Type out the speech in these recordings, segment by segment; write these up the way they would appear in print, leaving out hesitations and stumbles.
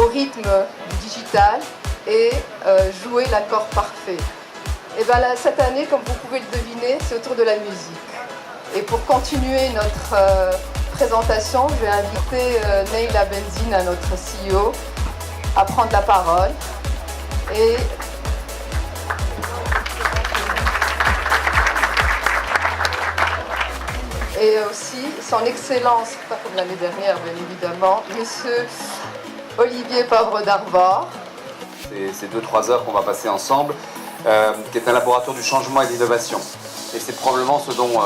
au rythme du digital et jouer l'accord parfait. Et bien là, cette année, comme vous pouvez le deviner, c'est autour de la musique. Et pour continuer notre présentation, je vais inviter Neila Benzine, notre CEO, à prendre la parole. Et aussi, son excellence, pas comme l'année dernière, bien évidemment, Monsieur Olivier Poivre d'Arvor. C'est 2-3 heures qu'on va passer ensemble, qui est un laboratoire du changement et de l'innovation. Et c'est probablement ce dont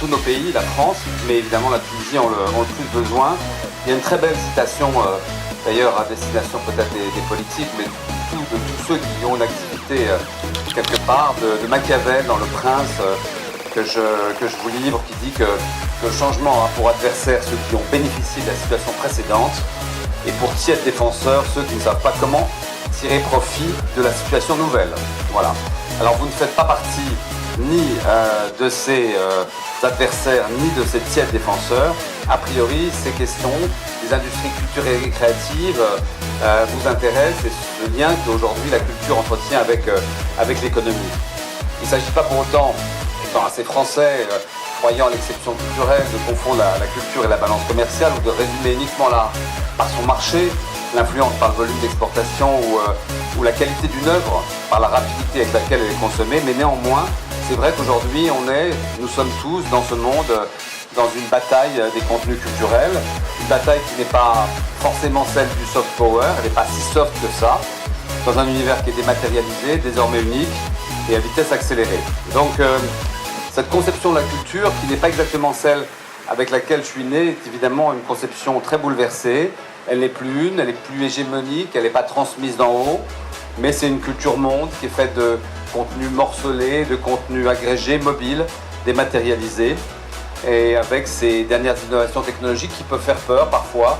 tous nos pays, la France, mais évidemment la Tunisie ont le plus besoin. Il y a une très belle citation, d'ailleurs à destination peut-être des politiques, mais de tous ceux qui ont une activité quelque part, de Machiavel dans Le Prince, que je vous livre, qui dit que le changement a pour adversaire ceux qui ont bénéficié de la situation précédente et pour tiers défenseurs ceux qui ne savent pas comment tirer profit de la situation nouvelle. Voilà. Alors vous ne faites pas partie ni de ces adversaires ni de ces tiers défenseurs. A priori, ces questions des industries culturelles et créatives vous intéressent et ce lien qu'aujourd'hui la culture entretient avec l'économie. Il ne s'agit pas pour autant, étant assez français, croyant à l'exception culturelle, de confondre la culture et la balance commerciale ou de résumer uniquement par son marché, l'influence par le volume d'exportation ou la qualité d'une œuvre par la rapidité avec laquelle elle est consommée, mais néanmoins, c'est vrai qu'aujourd'hui, nous sommes tous dans ce monde, dans une bataille des contenus culturels, une bataille qui n'est pas forcément celle du soft power, elle n'est pas si soft que ça, dans un univers qui est dématérialisé, désormais unique et à vitesse accélérée. Donc, cette conception de la culture, qui n'est pas exactement celle avec laquelle je suis né, est évidemment une conception très bouleversée. Elle n'est plus une, elle est plus hégémonique, elle n'est pas transmise d'en haut, mais c'est une culture monde qui est faite de contenus morcelés, de contenus agrégés, mobiles, dématérialisés, et avec ces dernières innovations technologiques qui peuvent faire peur parfois,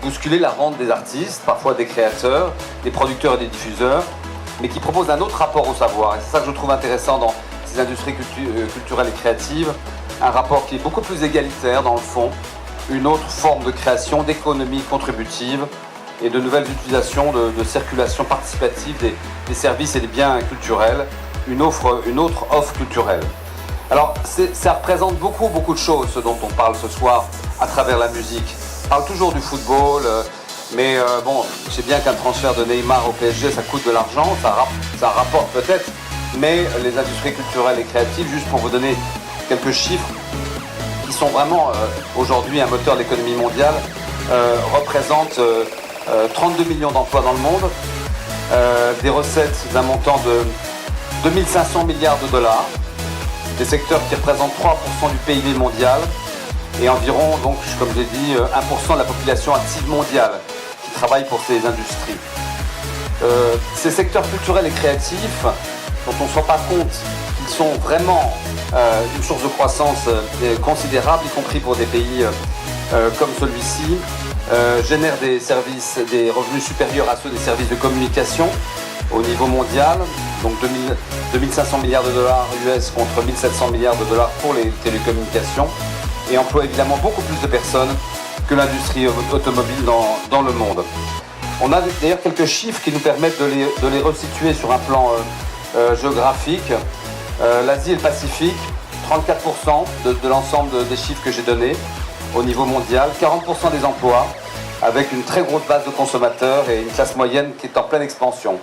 bousculer la rente des artistes, parfois des créateurs, des producteurs et des diffuseurs, mais qui proposent un autre rapport au savoir. Et c'est ça que je trouve intéressant dans ces industries culturelles et créatives, un rapport qui est beaucoup plus égalitaire dans le fond, une autre forme de création, d'économie contributive et de nouvelles utilisations de circulation participative des services et des biens culturels, une autre offre culturelle. Alors ça représente beaucoup de choses, ce dont on parle ce soir à travers la musique. On parle toujours du football, mais bon, je sais bien qu'un transfert de Neymar au PSG, ça coûte de l'argent, ça rapporte peut-être, mais les industries culturelles et créatives, juste pour vous donner quelques chiffres, qui sont vraiment aujourd'hui un moteur de l'économie mondiale, représentent 32 millions d'emplois dans le monde, des recettes d'un montant de 2500 milliards de dollars, des secteurs qui représentent 3% du PIB mondial et environ, donc, comme j'ai dit, 1% de la population active mondiale qui travaille pour ces industries. Ces secteurs culturels et créatifs, dont on ne se rend pas compte qu'ils sont vraiment une source de croissance considérable, y compris pour des pays comme celui-ci, génèrent des revenus supérieurs à ceux des services de communication au niveau mondial, donc 2500 milliards de dollars US contre 1700 milliards de dollars pour les télécommunications, et emploient évidemment beaucoup plus de personnes que l'industrie automobile dans le monde. On a d'ailleurs quelques chiffres qui nous permettent de les resituer sur un plan géographique. L'Asie et le Pacifique, 34% de l'ensemble des chiffres que j'ai donnés au niveau mondial, 40% des emplois, avec une très grosse base de consommateurs et une classe moyenne qui est en pleine expansion.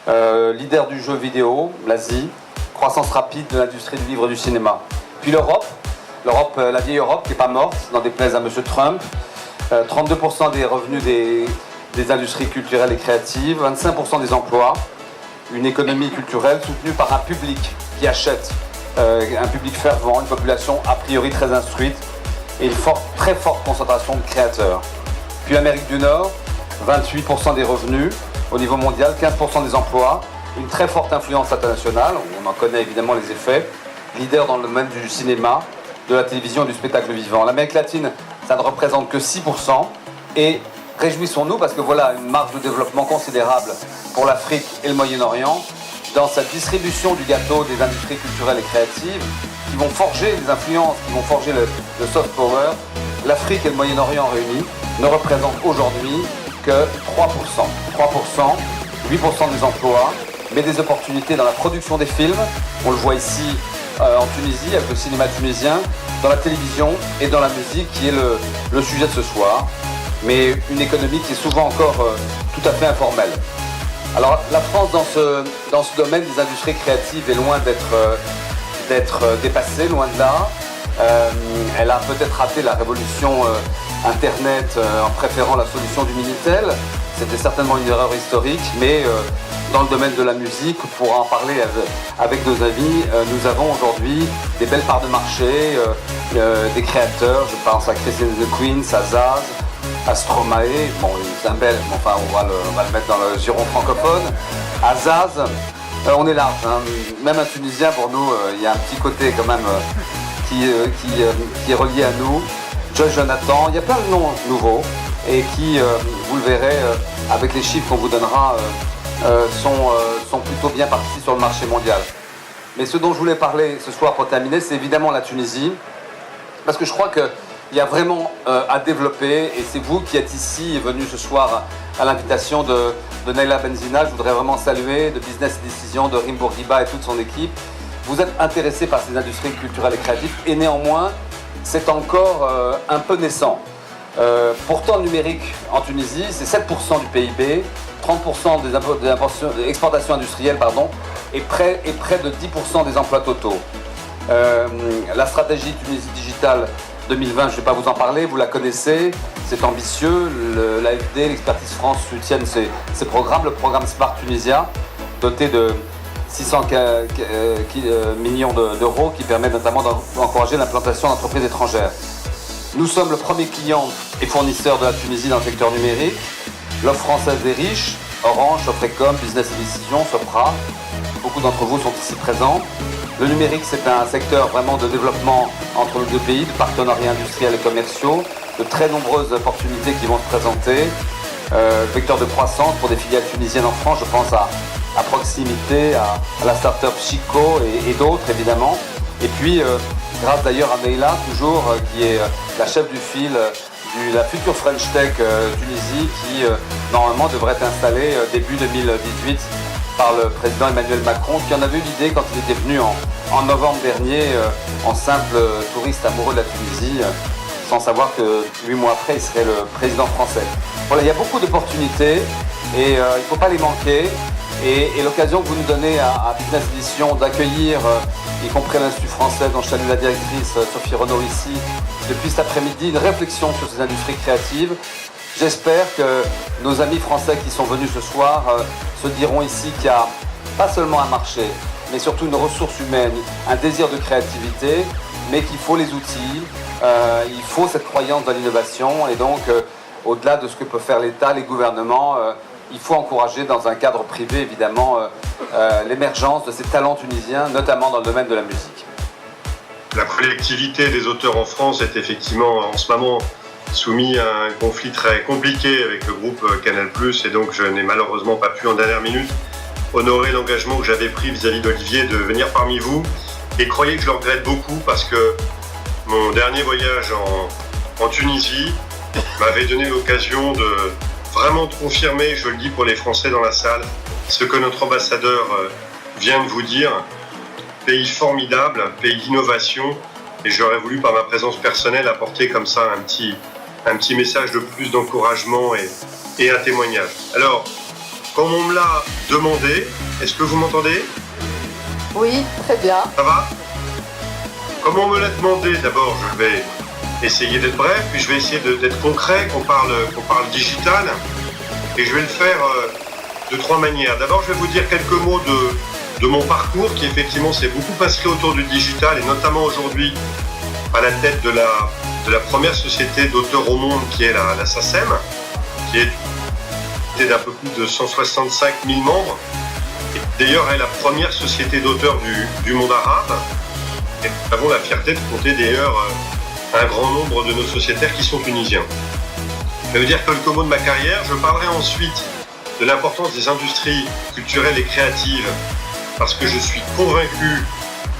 Leader du jeu vidéo, l'Asie, croissance rapide de l'industrie du livre et du cinéma. Puis l'Europe, la vieille Europe qui n'est pas morte, n'en déplaise à M. Trump, 32% des revenus des industries culturelles et créatives, 25% des emplois, une économie culturelle soutenue par un public qui achète, un public fervent, une population a priori très instruite et une très forte concentration de créateurs. Puis l'Amérique du Nord, 28% des revenus au niveau mondial, 15% des emplois, une très forte influence internationale, on en connaît évidemment les effets, leader dans le domaine du cinéma, de la télévision et du spectacle vivant. L'Amérique latine, ça ne représente que 6%, et réjouissons-nous parce que voilà une marge de développement considérable pour l'Afrique et le Moyen-Orient dans cette distribution du gâteau des industries culturelles et créatives qui vont forger les influences, qui vont forger le soft power l'Afrique et le Moyen-Orient réunis ne représentent aujourd'hui que 3%. 8% des emplois, mais des opportunités dans la production des films. On le voit ici en Tunisie, avec le cinéma tunisien, dans la télévision et dans la musique, qui est le sujet de ce soir. Mais une économie qui est souvent encore tout à fait informelle. Alors la France, dans ce domaine des industries créatives, est loin d'être dépassée, loin de là. Elle a peut-être raté la révolution Internet en préférant la solution du Minitel. C'était certainement une erreur historique, mais dans le domaine de la musique, pour en parler avec nos amis, nous avons aujourd'hui des belles parts de marché, des créateurs, je pense à Christine the Queen, à Zaz, à Stromae, bon c'est un belge, mais enfin on va le mettre dans le giron francophone, à Zaz, on est large, hein. Même un Tunisien pour nous, il y a un petit côté quand même qui est relié à nous, Joy Jonathan, il y a plein de noms nouveaux et qui, vous le verrez, avec les chiffres qu'on vous donnera, sont plutôt bien partis sur le marché mondial. Mais ce dont je voulais parler ce soir pour terminer, c'est évidemment la Tunisie, parce que je crois qu'il y a vraiment à développer, et c'est vous qui êtes ici, venus ce soir à l'invitation de Naila Benzina. Je voudrais vraiment saluer de Business Decision, de Rim Bourguiba et toute son équipe. Vous êtes intéressés par ces industries culturelles et créatives, et néanmoins, c'est encore un peu naissant. Pourtant, le numérique en Tunisie, c'est 7% du PIB, 30% des exportations industrielles, et près de 10% des emplois totaux. La stratégie Tunisie Digitale 2020, je ne vais pas vous en parler, vous la connaissez, c'est ambitieux. L'AFD, l'Expertise France soutiennent ces programmes. Le programme Smart Tunisia, doté de 600 millions d'euros, qui permet notamment d'encourager l'implantation d'entreprises étrangères. Nous sommes le premier client et fournisseur de la Tunisie dans le secteur numérique. L'offre française est riche, Orange, Sofrecom, Business Decision, Sopra. Beaucoup d'entre vous sont ici présents. Le numérique, c'est un secteur vraiment de développement entre les deux pays, de partenariats industriels et commerciaux, de très nombreuses opportunités qui vont se présenter. Vecteur de croissance pour des filiales tunisiennes en France, je pense à Proximité, à la start-up Chico et d'autres évidemment. Et puis, grâce d'ailleurs à Neila, toujours, qui est la chef du fil de la future French Tech Tunisie, qui normalement devrait être installée début 2018 par le président Emmanuel Macron, qui en avait eu l'idée quand il était venu en novembre dernier en simple touriste amoureux de la Tunisie, sans savoir que 8 mois après, il serait le président français. Voilà, il y a beaucoup d'opportunités et il ne faut pas les manquer. Et l'occasion que vous nous donnez à Business Edition d'accueillir, y compris l'Institut français dont je salue la directrice Sophie Renaud ici, depuis cet après-midi, une réflexion sur ces industries créatives. J'espère que nos amis français qui sont venus ce soir se diront ici qu'il y a pas seulement un marché, mais surtout une ressource humaine, un désir de créativité, mais qu'il faut les outils, il faut cette croyance dans l'innovation, et donc au-delà de ce que peut faire l'État, les gouvernements, il faut encourager dans un cadre privé évidemment l'émergence de ces talents tunisiens, notamment dans le domaine de la musique. La collectivité des auteurs en France est effectivement en ce moment soumis à un conflit très compliqué avec le groupe Canal+, et donc je n'ai malheureusement pas pu en dernière minute honorer l'engagement que j'avais pris vis-à-vis d'Olivier de venir parmi vous, et croyez que je le regrette beaucoup parce que mon dernier voyage en Tunisie m'avait donné l'occasion de vraiment de confirmer, je le dis pour les Français dans la salle, ce que notre ambassadeur vient de vous dire. Pays formidable, pays d'innovation, et j'aurais voulu par ma présence personnelle apporter comme ça un petit message de plus d'encouragement et un témoignage. Alors, comme on me l'a demandé, est-ce que vous m'entendez ? Oui, très bien. Ça va ? Comme on me l'a demandé, d'abord je vais essayer d'être bref, puis je vais essayer d'être concret, qu'on parle digital, et je vais le faire de 3 manières. D'abord, je vais vous dire quelques mots de mon parcours, qui effectivement s'est beaucoup inscrit autour du digital, et notamment aujourd'hui à la tête de la première société d'auteurs au monde, qui est la SACEM, qui est d'un peu plus de 165 000 membres, et d'ailleurs est la première société d'auteurs du monde arabe, et nous avons la fierté de compter d'ailleurs un grand nombre de nos sociétaires qui sont tunisiens. Je vais vous dire quelques mots de ma carrière. Je parlerai ensuite de l'importance des industries culturelles et créatives, parce que je suis convaincu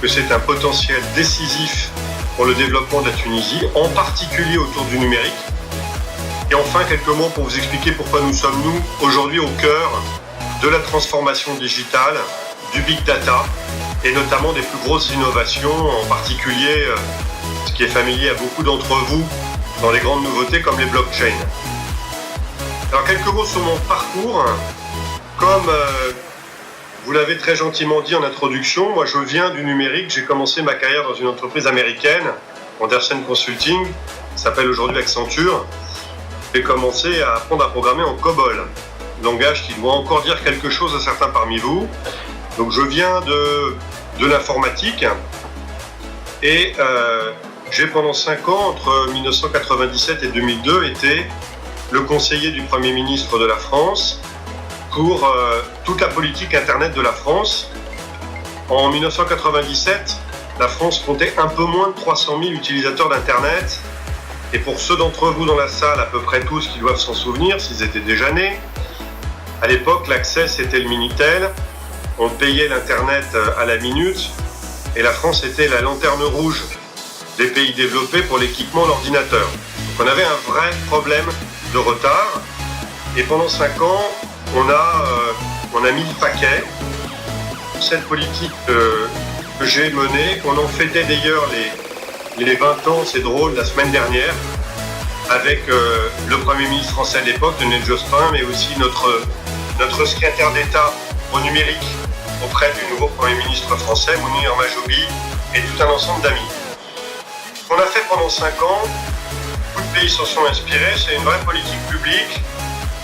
que c'est un potentiel décisif pour le développement de la Tunisie, en particulier autour du numérique. Et enfin, quelques mots pour vous expliquer pourquoi nous sommes, nous, aujourd'hui au cœur de la transformation digitale, du big data, et notamment des plus grosses innovations, en particulier ce qui est familier à beaucoup d'entre vous dans les grandes nouveautés comme les blockchains. Alors quelques mots sur mon parcours. Comme vous l'avez très gentiment dit en introduction, moi je viens du numérique, j'ai commencé ma carrière dans une entreprise américaine, Andersen Consulting, qui s'appelle aujourd'hui Accenture. J'ai commencé à apprendre à programmer en COBOL, langage qui doit encore dire quelque chose à certains parmi vous. Donc je viens de l'informatique et j'ai pendant 5 ans, entre 1997 et 2002, été le conseiller du Premier ministre de la France pour toute la politique Internet de la France. En 1997, la France comptait un peu moins de 300 000 utilisateurs d'Internet. Et pour ceux d'entre vous dans la salle, à peu près tous qui doivent s'en souvenir, s'ils étaient déjà nés, à l'époque, l'accès c'était le Minitel. On payait l'Internet à la minute et la France était la lanterne rouge des pays développés pour l'équipement d'ordinateurs. Donc on avait un vrai problème de retard et pendant 5 ans, on a mis le paquet. Cette politique que j'ai menée, on en fêtait d'ailleurs les 20 ans, c'est drôle, la semaine dernière, avec le Premier ministre français à l'époque, Lionel Jospin, mais aussi notre secrétaire d'État au numérique auprès du nouveau Premier ministre français, Mounir Mahjoubi, et tout un ensemble d'amis. Ce qu'on a fait pendant 5 ans, beaucoup de pays s'en sont inspirés, c'est une vraie politique publique,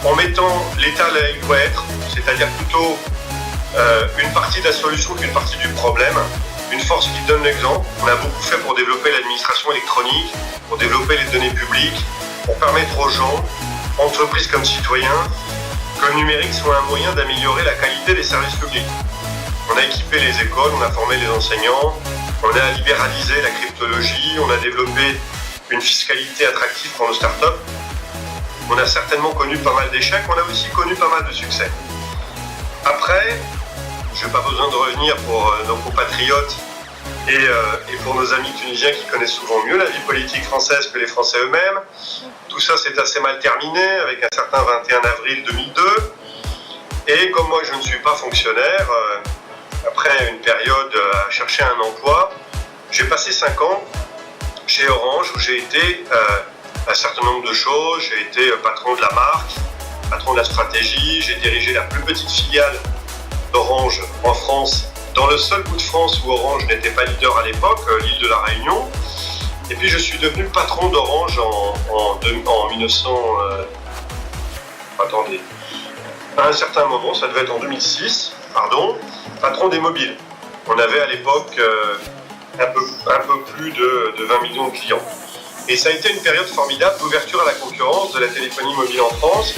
en mettant l'État là où il doit être, c'est-à-dire plutôt une partie de la solution qu'une partie du problème, une force qui donne l'exemple. On a beaucoup fait pour développer l'administration électronique, pour développer les données publiques, pour permettre aux gens, entreprises comme citoyens, que le numérique soit un moyen d'améliorer la qualité des services publics. On a équipé les écoles, on a formé les enseignants, on a libéralisé la cryptologie, on a développé une fiscalité attractive pour nos startups. On a certainement connu pas mal d'échecs, on a aussi connu pas mal de succès. Après, je n'ai pas besoin de revenir pour nos compatriotes et pour nos amis tunisiens qui connaissent souvent mieux la vie politique française que les Français eux-mêmes. Tout ça s'est assez mal terminé avec un certain 21 avril 2002. Et comme moi je ne suis pas fonctionnaire, après une période à chercher un emploi, j'ai passé 5 ans chez Orange où j'ai été un certain nombre de choses. J'ai été patron de la marque, patron de la stratégie, j'ai dirigé la plus petite filiale d'Orange en France, dans le seul bout de France où Orange n'était pas leader à l'époque, l'île de la Réunion. Et puis je suis devenu patron d'Orange en 1900... attendez. À un certain moment, ça devait être en 2006, patron des mobiles. On avait à l'époque un peu plus de 20 millions de clients. Et ça a été une période formidable d'ouverture à la concurrence de la téléphonie mobile en France.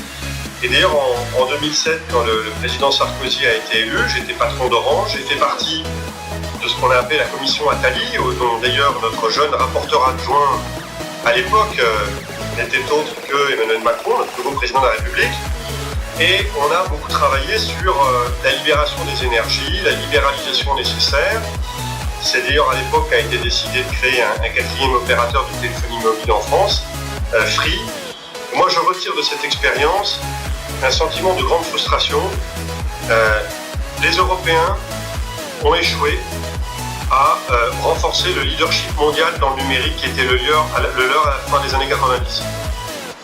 Et d'ailleurs, en 2007, quand le président Sarkozy a été élu, j'étais patron d'Orange. J'ai fait partie de ce qu'on a appelé la commission Attali, dont d'ailleurs notre jeune rapporteur adjoint à l'époque n'était autre que Emmanuel Macron, notre nouveau président de la République. Et on a beaucoup travaillé sur la libération des énergies, la libéralisation nécessaire. C'est d'ailleurs à l'époque qu'a été décidé de créer un 4e opérateur de téléphonie mobile en France, Free. Moi, je retire de cette expérience un sentiment de grande frustration. Les Européens ont échoué à renforcer le leadership mondial dans le numérique qui était le leur à la fin des années 90.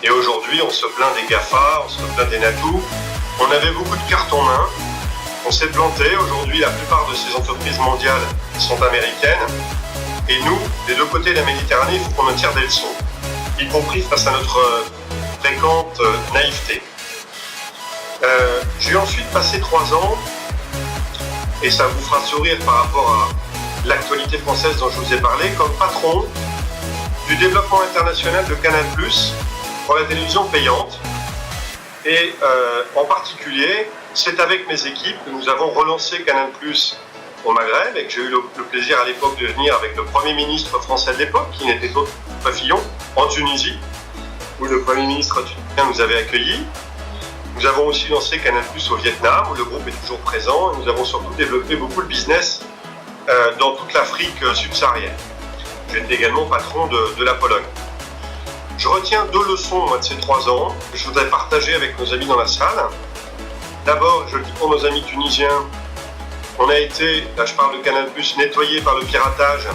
Et aujourd'hui, on se plaint des GAFA, on se plaint des NATU. On avait beaucoup de cartes en main. On s'est planté. Aujourd'hui, la plupart de ces entreprises mondiales sont américaines. Et nous, des deux côtés de la Méditerranée, il faut qu'on en tire des leçons, y compris face à notre fréquente naïveté. J'ai ensuite passé 3 ans, et ça vous fera sourire par rapport à l'actualité française dont je vous ai parlé, comme patron du développement international de Canal+, pour la télévision payante. Et en particulier, c'est avec mes équipes que nous avons relancé Canal+ au Maghreb et que j'ai eu le plaisir à l'époque de venir avec le Premier ministre français de l'époque, qui n'était autre que Fillon, en Tunisie, où le Premier ministre tunisien nous avait accueillis. Nous avons aussi lancé Canal+ au Vietnam, où le groupe est toujours présent, et nous avons surtout développé beaucoup de business dans toute l'Afrique subsaharienne. J'étais également patron de la Pologne. Je retiens 2 leçons moi, de ces 3 ans que je voudrais partager avec nos amis dans la salle. D'abord, je le dis pour nos amis tunisiens, on a été, là je parle de Canal+, nettoyé par le piratage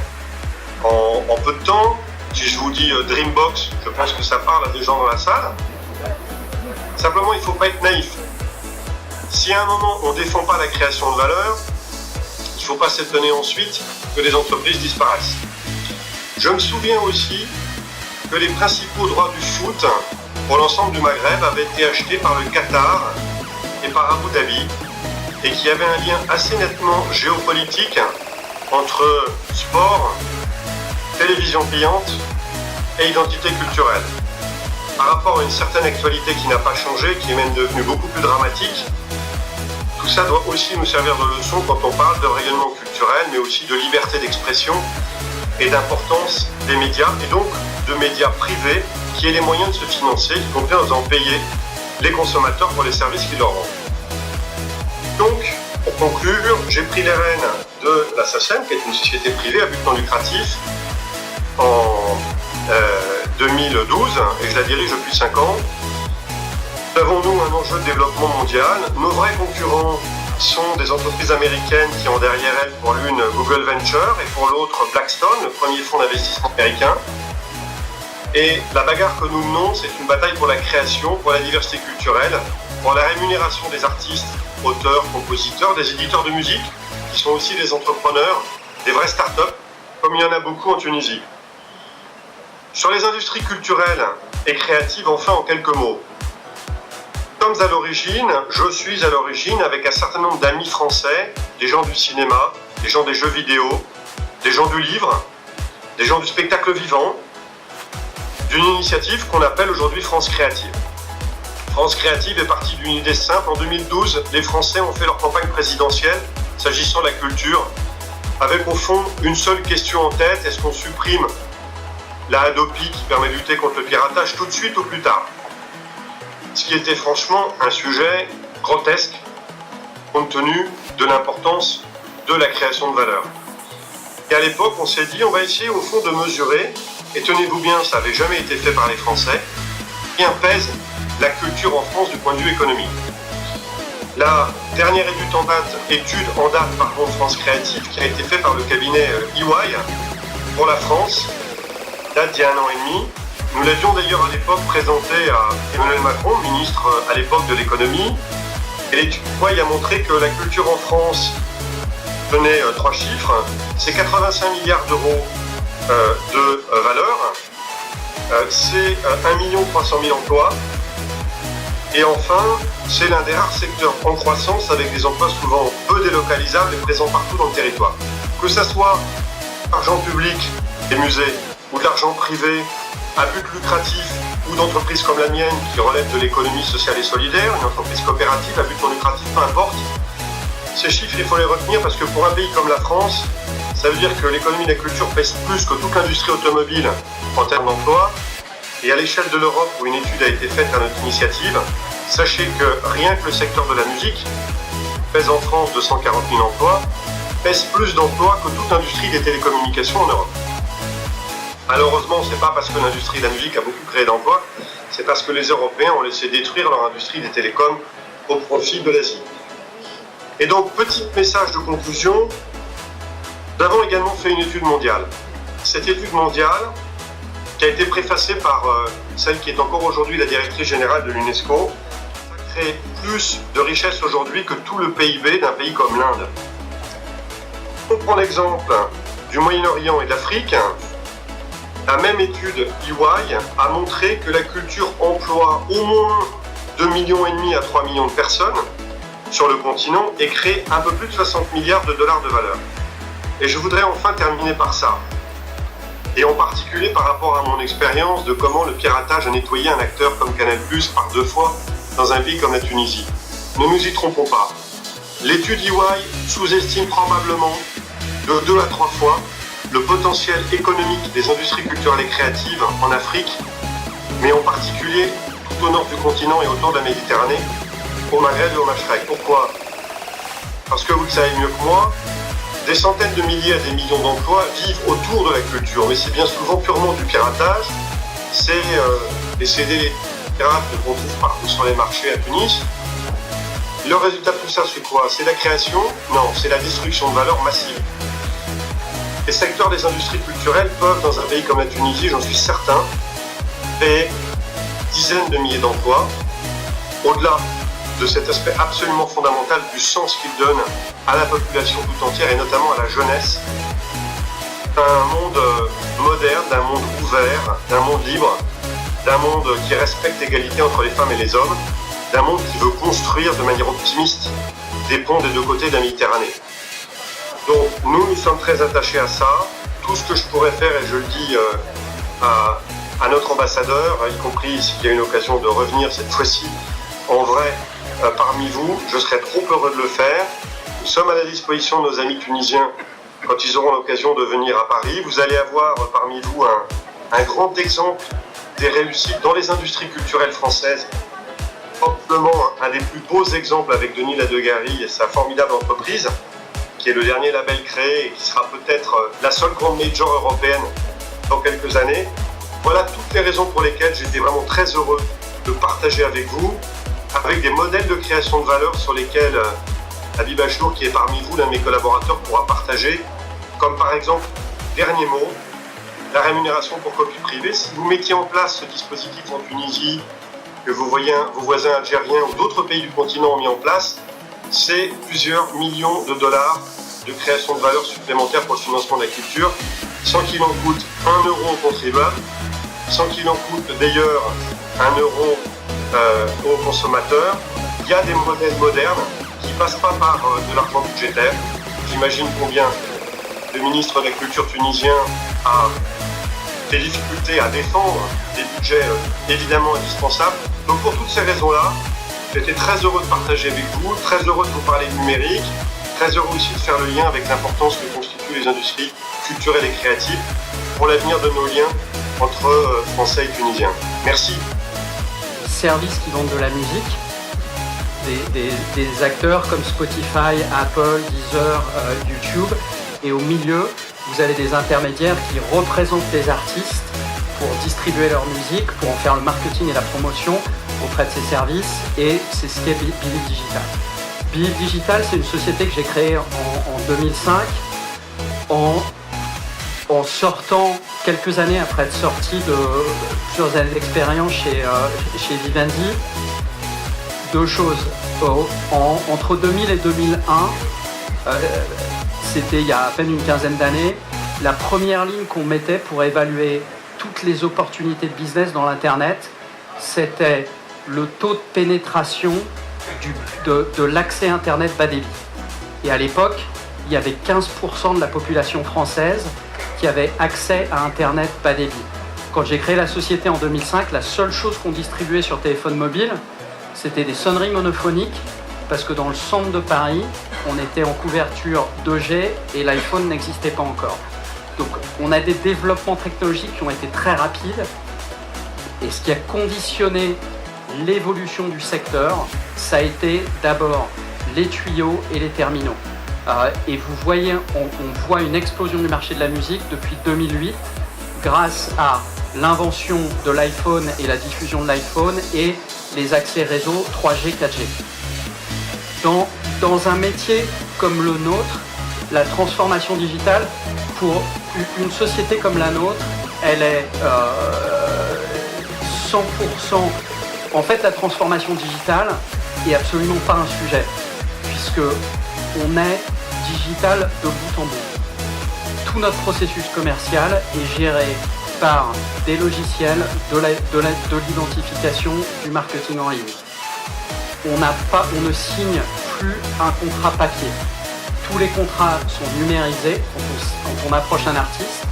en peu de temps. Si je vous dis Dreambox, je pense que ça parle à des gens dans la salle. Simplement, il ne faut pas être naïf. Si à un moment on ne défend pas la création de valeur, il ne faut pas s'étonner ensuite que les entreprises disparaissent. Je me souviens aussi que les principaux droits du foot pour l'ensemble du Maghreb avaient été achetés par le Qatar et par Abu Dhabi et qu'il y avait un lien assez nettement géopolitique entre sport, télévision payante et identité culturelle. Par rapport à une certaine actualité qui n'a pas changé, qui est même devenue beaucoup plus dramatique, tout ça doit aussi nous servir de leçon quand on parle de rayonnement culturel, mais aussi de liberté d'expression et d'importance des médias, et donc de médias privés qui aient les moyens de se financer, y compris en faisant payer les consommateurs pour les services qu'ils leur rendent. Donc, pour conclure, j'ai pris les rênes de la SACEM, qui est une société privée à but non lucratif, en 2012, et je la dirige depuis 5 ans. Nous avons, nous, un enjeu de développement mondial. Nos vrais concurrents sont des entreprises américaines qui ont derrière elles, pour l'une, Google Venture, et pour l'autre, Blackstone, le premier fonds d'investissement américain. Et la bagarre que nous menons, c'est une bataille pour la création, pour la diversité culturelle, pour la rémunération des artistes, auteurs, compositeurs, des éditeurs de musique, qui sont aussi des entrepreneurs, des vraies start-up, comme il y en a beaucoup en Tunisie. Sur les industries culturelles et créatives, enfin, en quelques mots. Je suis à l'origine avec un certain nombre d'amis français, des gens du cinéma, des gens des jeux vidéo, des gens du livre, des gens du spectacle vivant, d'une initiative qu'on appelle aujourd'hui France Créative. France Créative est partie d'une idée simple. En 2012, les Français ont fait leur campagne présidentielle s'agissant de la culture, avec au fond une seule question en tête: est-ce qu'on supprime la Hadopi qui permet de lutter contre le piratage tout de suite ou plus tard? Ce qui était franchement un sujet grotesque compte tenu de l'importance de la création de valeur. Et à l'époque, on s'est dit, on va essayer au fond de mesurer, et tenez-vous bien, ça n'avait jamais été fait par les Français, combien pèse la culture en France du point de vue économique. La dernière étude en date de France Créative, qui a été faite par le cabinet EY pour la France, date d'il y a 1 an et demi. Nous l'avions d'ailleurs à l'époque présenté à Emmanuel Macron, ministre à l'époque de l'économie. Et l'étude EY a montré que la culture en France tenait 3 chiffres. C'est 85 milliards d'euros de valeur. C'est 1 300 000 emplois. Et enfin, c'est l'un des rares secteurs en croissance avec des emplois souvent peu délocalisables et présents partout dans le territoire. Que ça soit l'argent public des musées ou de l'argent privé à but lucratif ou d'entreprises comme la mienne qui relèvent de l'économie sociale et solidaire, une entreprise coopérative à but non lucratif, peu importe. Ces chiffres, il faut les retenir parce que pour un pays comme la France, ça veut dire que l'économie de la culture pèse plus que toute l'industrie automobile en termes d'emploi. Et à l'échelle de l'Europe, où une étude a été faite à notre initiative, sachez que rien que le secteur de la musique pèse en France 240 000 emplois, pèse plus d'emplois que toute l'industrie des télécommunications en Europe. Malheureusement, ce n'est pas parce que l'industrie de la musique a beaucoup créé d'emplois, c'est parce que les Européens ont laissé détruire leur industrie des télécoms au profit de l'Asie. Et donc, petit message de conclusion, nous avons également fait une étude mondiale. Cette étude mondiale, qui a été préfacée par celle qui est encore aujourd'hui la directrice générale de l'UNESCO, crée plus de richesses aujourd'hui que tout le PIB d'un pays comme l'Inde. On prend l'exemple du Moyen-Orient et de l'Afrique. La même étude EY a montré que la culture emploie au moins 2,5 millions à 3 millions de personnes sur le continent et crée un peu plus de 60 milliards de dollars de valeur. Et je voudrais enfin terminer par ça. Et en particulier par rapport à mon expérience de comment le piratage a nettoyé un acteur comme Canal+ par 2 fois dans un pays comme la Tunisie. Ne nous y trompons pas. L'étude EY sous-estime probablement de 2 à 3 fois le potentiel économique des industries culturelles et créatives en Afrique, mais en particulier tout au nord du continent et autour de la Méditerranée, au Maghreb et au Machrek. Pourquoi ? Parce que vous le savez mieux que moi, des centaines de milliers à des millions d'emplois vivent autour de la culture, mais c'est bien souvent purement du piratage. C'est les CD pirates qu'on trouve partout sur les marchés à Tunis. Le résultat de tout ça, c'est quoi? C'est la création? Non, c'est la destruction de valeur massive. Les secteurs des industries culturelles peuvent, dans un pays comme la Tunisie, j'en suis certain, créer dizaines de milliers d'emplois, au-delà de cet aspect absolument fondamental du sens qu'ils donnent à la population tout entière et notamment à la jeunesse, d'un monde moderne, d'un monde ouvert, d'un monde libre, d'un monde qui respecte l'égalité entre les femmes et les hommes, d'un monde qui veut construire de manière optimiste des ponts des deux côtés de la Méditerranée. Donc nous sommes très attachés à ça. Tout ce que je pourrais faire, et je le dis à notre ambassadeur, y compris s'il y a une occasion de revenir cette fois-ci en vrai parmi vous, je serais trop heureux de le faire. Nous sommes à la disposition de nos amis tunisiens quand ils auront l'occasion de venir à Paris. Vous allez avoir parmi vous un grand exemple des réussites dans les industries culturelles françaises. Probablement un des plus beaux exemples avec Denis Ladegari et sa formidable entreprise, qui est le dernier label créé et qui sera peut-être la seule grande major européenne dans quelques années. Voilà toutes les raisons pour lesquelles j'étais vraiment très heureux de partager avec vous, avec des modèles de création de valeur sur lesquels Habib Achour, qui est parmi vous, l'un de mes collaborateurs, pourra partager, comme par exemple, dernier mot, la rémunération pour copie privée. Si vous mettiez en place ce dispositif en Tunisie, que vos voisins algériens ou d'autres pays du continent ont mis en place, c'est plusieurs millions de dollars de création de valeur supplémentaire pour le financement de la culture, sans qu'il en coûte 1 euro aux contribuables, sans qu'il en coûte d'ailleurs 1 euro aux consommateurs. Il y a des modèles modernes qui ne passent pas par de l'argent budgétaire. J'imagine combien le ministre de la Culture tunisien a des difficultés à défendre des budgets évidemment indispensables. Donc pour toutes ces raisons-là, j'étais très heureux de partager avec vous, très heureux de vous parler du numérique, très heureux aussi de faire le lien avec l'importance que constituent les industries culturelles et créatives pour l'avenir de nos liens entre Français et Tunisiens. Merci. Services qui vendent de la musique, des acteurs comme Spotify, Apple, Deezer, YouTube, et au milieu, vous avez des intermédiaires qui représentent les artistes pour distribuer leur musique, pour en faire le marketing et la promotion auprès de ces services, et c'est ce qu'est Believe Digital. Believe Digital, c'est une société que j'ai créée en 2005, en sortant quelques années après être sorti de plusieurs années d'expérience chez Vivendi. Deux choses. Entre 2000 et 2001, c'était il y a à peine une quinzaine d'années, la première ligne qu'on mettait pour évaluer toutes les opportunités de business dans l'Internet, c'était le taux de pénétration de l'accès Internet bas débit. Et à l'époque, il y avait 15% de la population française qui avait accès à Internet bas débit. Quand j'ai créé la société en 2005, la seule chose qu'on distribuait sur téléphone mobile, c'était des sonneries monophoniques, parce que dans le centre de Paris, on était en couverture 2G et l'iPhone n'existait pas encore. Donc on a des développements technologiques qui ont été très rapides, et ce qui a conditionné l'évolution du secteur, ça a été d'abord les tuyaux et les terminaux. Et vous voyez, on voit une explosion du marché de la musique depuis 2008, grâce à l'invention de l'iPhone et la diffusion de l'iPhone et les accès réseau 3G, 4G. Dans un métier comme le nôtre, la transformation digitale, pour une société comme la nôtre, elle est 100%... En fait, la transformation digitale est absolument pas un sujet, puisque on est digital de bout en bout. Tout notre processus commercial est géré par des logiciels de l'identification, du marketing en ligne. On ne signe plus un contrat papier. Tous les contrats sont numérisés quand on approche un artiste,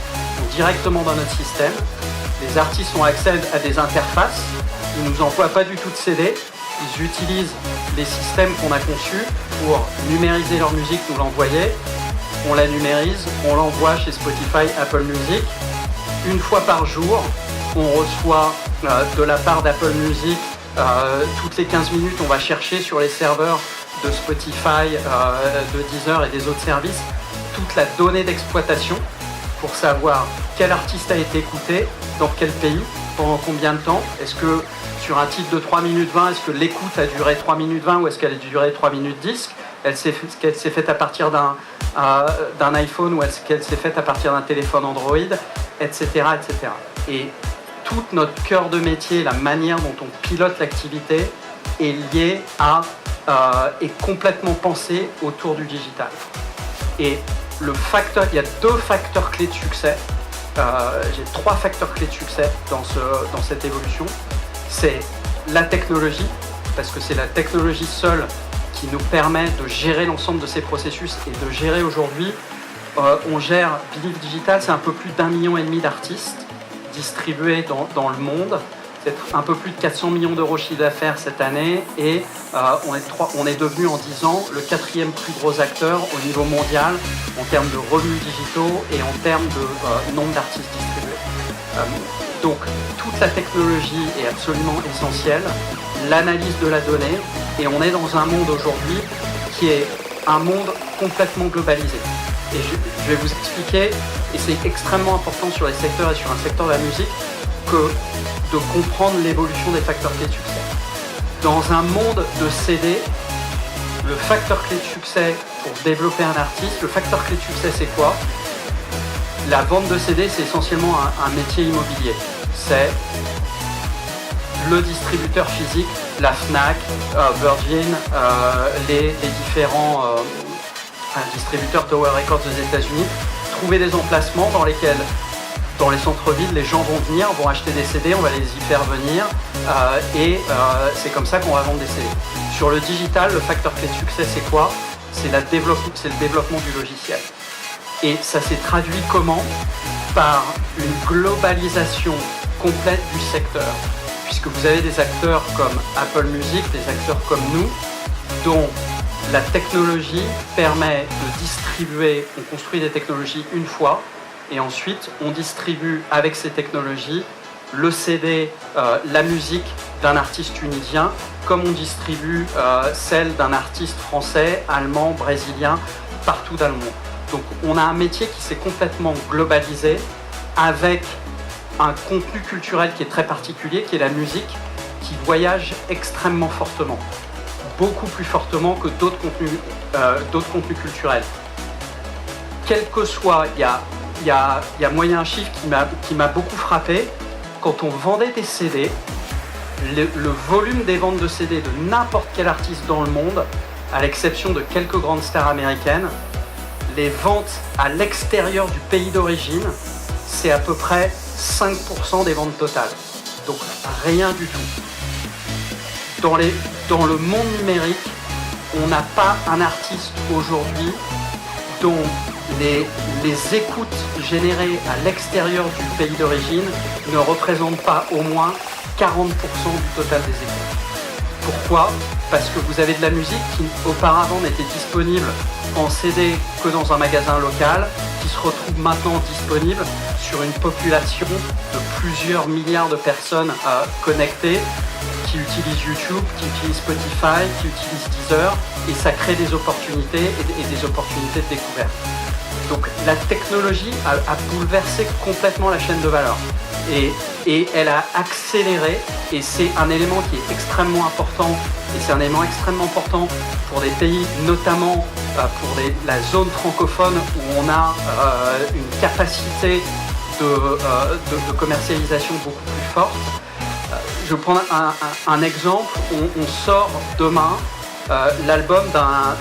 directement dans notre système. Les artistes ont accès à des interfaces. Ils ne nous envoient pas du tout de CD. Ils utilisent les systèmes qu'on a conçus pour numériser leur musique, nous l'envoyer. On la numérise, on l'envoie chez Spotify, Apple Music. Une fois par jour, on reçoit de la part d'Apple Music, toutes les 15 minutes, on va chercher sur les serveurs de Spotify, de Deezer et des autres services toute la donnée d'exploitation pour savoir quel artiste a été écouté, dans quel pays, pendant combien de temps. Est-ce que sur un titre de 3 minutes 20, est-ce que l'écoute a duré 3 minutes 20 ou est-ce qu'elle a duré 3 minutes 10 ? Est-ce qu'elle s'est faite à partir d'un iPhone ou est-ce qu'elle s'est faite à partir d'un téléphone Android, etc., etc. Et tout notre cœur de métier, la manière dont on pilote l'activité est liée est complètement pensée autour du digital. Et il y a 2 facteurs clés de succès. J'ai 3 facteurs clés de succès dans cette évolution. C'est la technologie, parce que c'est la technologie seule qui nous permet de gérer l'ensemble de ces processus et de gérer aujourd'hui. On gère Believe Digital, c'est un peu plus d'1,5 million d'artistes distribués dans le monde. C'est un peu plus de 400 millions d'euros de chiffre d'affaires cette année et on est devenu en 10 ans le 4e plus gros acteur au niveau mondial en termes de revenus digitaux et en termes de nombre d'artistes distribués. Donc toute la technologie est absolument essentielle, l'analyse de la donnée, et on est dans un monde aujourd'hui qui est un monde complètement globalisé. Et je vais vous expliquer, et c'est extrêmement important sur les secteurs et sur un secteur de la musique, de comprendre l'évolution des facteurs clés de succès. Dans un monde de CD, le facteur clé de succès pour développer un artiste, le facteur clé de succès c'est quoi ? La vente de CD, c'est essentiellement un métier immobilier. C'est le distributeur physique, la Fnac, Virgin, les différents distributeurs Tower Records des États-Unis, trouver des emplacements dans lesquels, dans les centres-villes, les gens vont venir, vont acheter des CD, on va les y faire venir, et c'est comme ça qu'on va vendre des CD. Sur le digital, le facteur clé de succès, c'est quoi ? C'est le développement du logiciel. Et ça s'est traduit comment ? Par une globalisation complète du secteur. Puisque vous avez des acteurs comme Apple Music, des acteurs comme nous, dont la technologie permet de distribuer, on construit des technologies une fois, et ensuite on distribue avec ces technologies le CD, la musique d'un artiste tunisien, comme on distribue celle d'un artiste français, allemand, brésilien, partout dans le monde. Donc on a un métier qui s'est complètement globalisé avec un contenu culturel qui est très particulier, qui est la musique, qui voyage extrêmement fortement, beaucoup plus fortement que d'autres contenus culturels. Quel que soit, il y a moyen un chiffre qui m'a beaucoup frappé. Quand on vendait des CD, le volume des ventes de CD de n'importe quel artiste dans le monde, à l'exception de quelques grandes stars américaines, les ventes à l'extérieur du pays d'origine, c'est à peu près 5% des ventes totales. Donc rien du tout. Dans le monde numérique, on n'a pas un artiste aujourd'hui dont les écoutes générées à l'extérieur du pays d'origine ne représentent pas au moins 40% du total des écoutes. Pourquoi ? Parce que vous avez de la musique qui auparavant n'était disponible en CD que dans un magasin local, qui se retrouve maintenant disponible sur une population de plusieurs milliards de personnes connectées, qui utilisent YouTube, qui utilisent Spotify, qui utilisent Deezer, et ça crée des opportunités et des opportunités de découverte. Donc la technologie a bouleversé complètement la chaîne de valeur et elle a accéléré, et c'est un élément qui est extrêmement important, et c'est un élément extrêmement important pour des pays, notamment pour la zone francophone où on a une capacité de commercialisation beaucoup plus forte. Je vais prendre un exemple. On sort demain l'album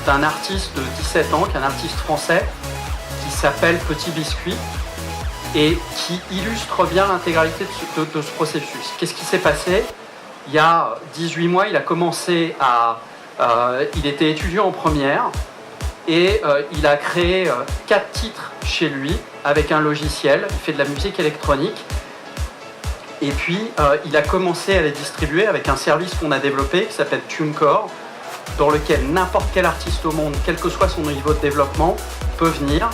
d'un artiste de 17 ans, qui est un artiste français, qui s'appelle Petit Biscuit, et qui illustre bien l'intégralité de ce processus. Qu'est-ce qui s'est passé ? Il y a 18 mois, il a commencé il était étudiant en première, et il a créé 4 titres chez lui avec un logiciel. Il fait de la musique électronique. Et puis, il a commencé à les distribuer avec un service qu'on a développé qui s'appelle TuneCore, dans lequel n'importe quel artiste au monde, quel que soit son niveau de développement, peut venir.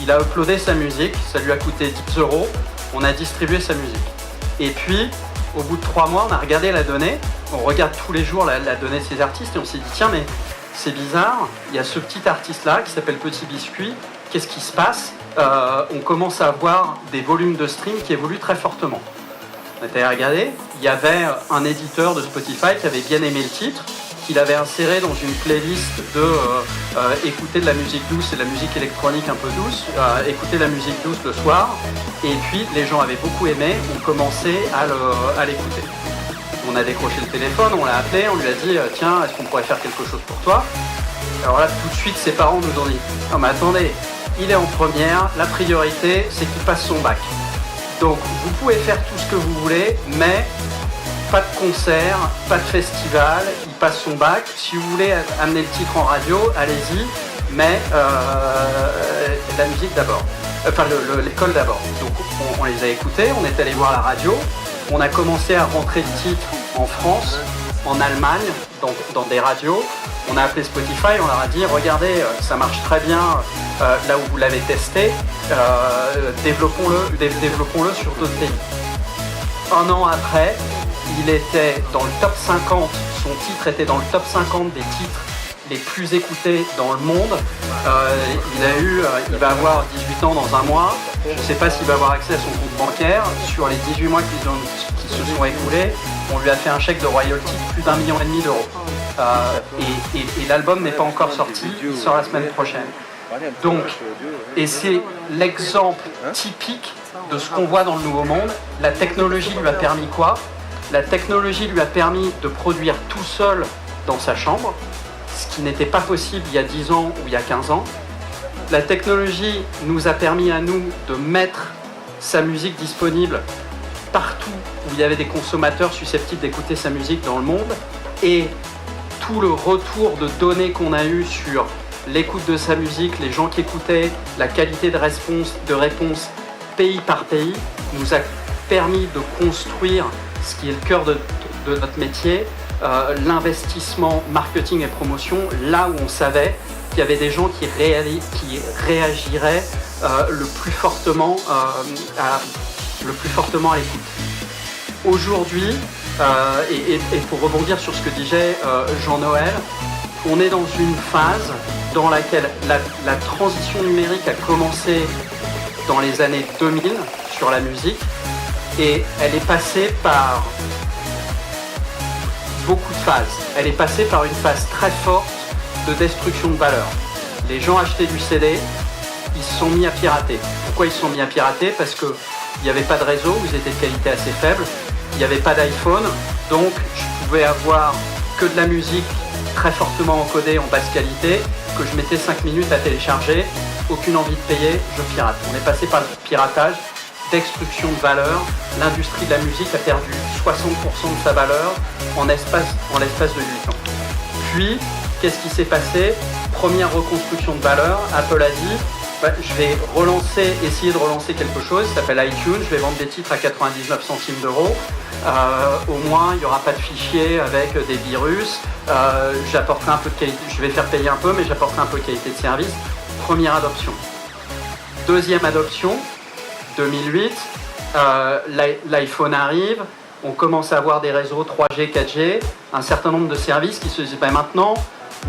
Il a uploadé sa musique, ça lui a coûté 10 €, on a distribué sa musique. Et puis, au bout de 3 mois, on a regardé la donnée, on regarde tous les jours la donnée de ces artistes, et on s'est dit, tiens, mais c'est bizarre, il y a ce petit artiste-là qui s'appelle Petit Biscuit, qu'est-ce qui se passe ? On commence à avoir des volumes de stream qui évoluent très fortement. On était à regarder, il y avait un éditeur de Spotify qui avait bien aimé le titre, qu'il avait inséré dans une playlist de écouter de la musique douce et de la musique électronique un peu douce, écouter de la musique douce le soir, et puis les gens avaient beaucoup aimé, ont commencé à l'écouter. On a décroché le téléphone, on l'a appelé, on lui a dit tiens, est-ce qu'on pourrait faire quelque chose pour toi ? Alors là, tout de suite, ses parents nous ont dit non mais attendez, il est en première, la priorité c'est qu'il passe son bac. Donc vous pouvez faire tout ce que vous voulez, mais pas de concert, pas de festival, il passe son bac. Si vous voulez amener le titre en radio, allez-y, mais la musique d'abord. Enfin, l'école d'abord. Donc on les a écoutés, on est allé voir la radio, on a commencé à rentrer le titre en France, en Allemagne, dans des radios. On a appelé Spotify, on leur a dit regardez, ça marche très bien là où vous l'avez testé, développons-le sur d'autres pays. Un an après, il était dans le top 50, son titre était dans le top 50 des titres les plus écoutés dans le monde. Il va avoir 18 ans dans un mois. Je ne sais pas s'il va avoir accès à son compte bancaire. Sur les 18 mois qui se sont écoulés, on lui a fait un chèque de royalty de plus d'1,5 million d'euros. Et l'album n'est pas encore sorti, il sort la semaine prochaine. Donc, et c'est l'exemple typique de ce qu'on voit dans le Nouveau Monde. La technologie lui a permis quoi ? La technologie lui a permis de produire tout seul dans sa chambre, ce qui n'était pas possible il y a 10 ans ou il y a 15 ans. La technologie nous a permis à nous de mettre sa musique disponible partout où il y avait des consommateurs susceptibles d'écouter sa musique dans le monde. Et tout le retour de données qu'on a eu sur l'écoute de sa musique, les gens qui écoutaient, la qualité de réponse pays par pays, nous a permis de construire ce qui est le cœur de notre métier, l'investissement marketing et promotion, là où on savait qu'il y avait des gens qui réagiraient le plus fortement à l'écoute. Aujourd'hui, et pour rebondir sur ce que disait Jean-Noël, on est dans une phase dans laquelle la transition numérique a commencé dans les années 2000 sur la musique, et elle est passée par beaucoup de phases. Elle est passée par une phase très forte de destruction de valeur. Les gens achetaient du CD, ils se sont mis à pirater. Pourquoi ils se sont mis à pirater ? Parce qu'il n'y avait pas de réseau, ils étaient de qualité assez faible, il n'y avait pas d'iPhone, donc je pouvais avoir que de la musique très fortement encodée en basse qualité, que je mettais 5 minutes à télécharger, aucune envie de payer, je pirate. On est passé par le piratage, destruction de valeur. L'industrie de la musique a perdu 60% de sa valeur en l'espace de 8 ans. Puis, qu'est-ce qui s'est passé ? Première reconstruction de valeur, Apple a dit je vais essayer de relancer quelque chose, ça s'appelle iTunes, je vais vendre des titres à 99 centimes d'euros. Au moins, il n'y aura pas de fichiers avec des virus. J'apporterai un peu de qualité, je vais faire payer un peu, mais j'apporterai un peu de qualité de service. Première adoption. Deuxième adoption, 2008, l'iPhone arrive, on commence à avoir des réseaux 3G, 4G, un certain nombre de services qui se disent maintenant,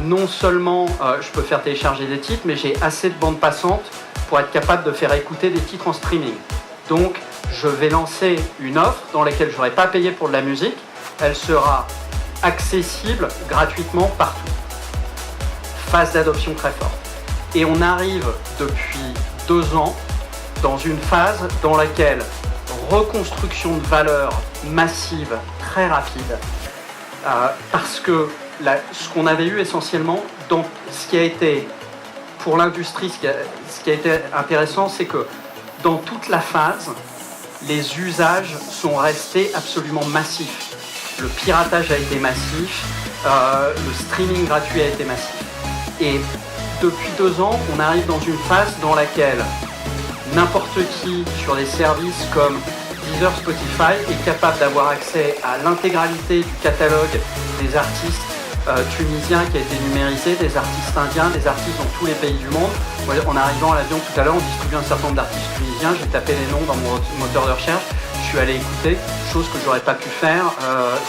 non seulement je peux faire télécharger des titres, mais j'ai assez de bandes passantes pour être capable de faire écouter des titres en streaming. Donc, je vais lancer une offre dans laquelle je n'aurai pas payé pour de la musique. Elle sera accessible gratuitement partout. Phase d'adoption très forte. Et on arrive depuis 2 ans dans une phase dans laquelle reconstruction de valeur massive, très rapide, parce que ce qu'on avait eu essentiellement, dans ce qui a été pour l'industrie, ce qui a été intéressant, c'est que dans toute la phase, les usages sont restés absolument massifs. Le piratage a été massif, le streaming gratuit a été massif. Et depuis 2 ans, on arrive dans une phase dans laquelle n'importe qui, sur des services comme Deezer, Spotify, est capable d'avoir accès à l'intégralité du catalogue des artistes tunisiens qui a été numérisé, des artistes indiens, des artistes dans tous les pays du monde. En arrivant à l'avion tout à l'heure, on distribue un certain nombre d'artistes tunisiens, j'ai tapé les noms dans mon moteur de recherche, je suis allé écouter, chose que j'aurais pas pu faire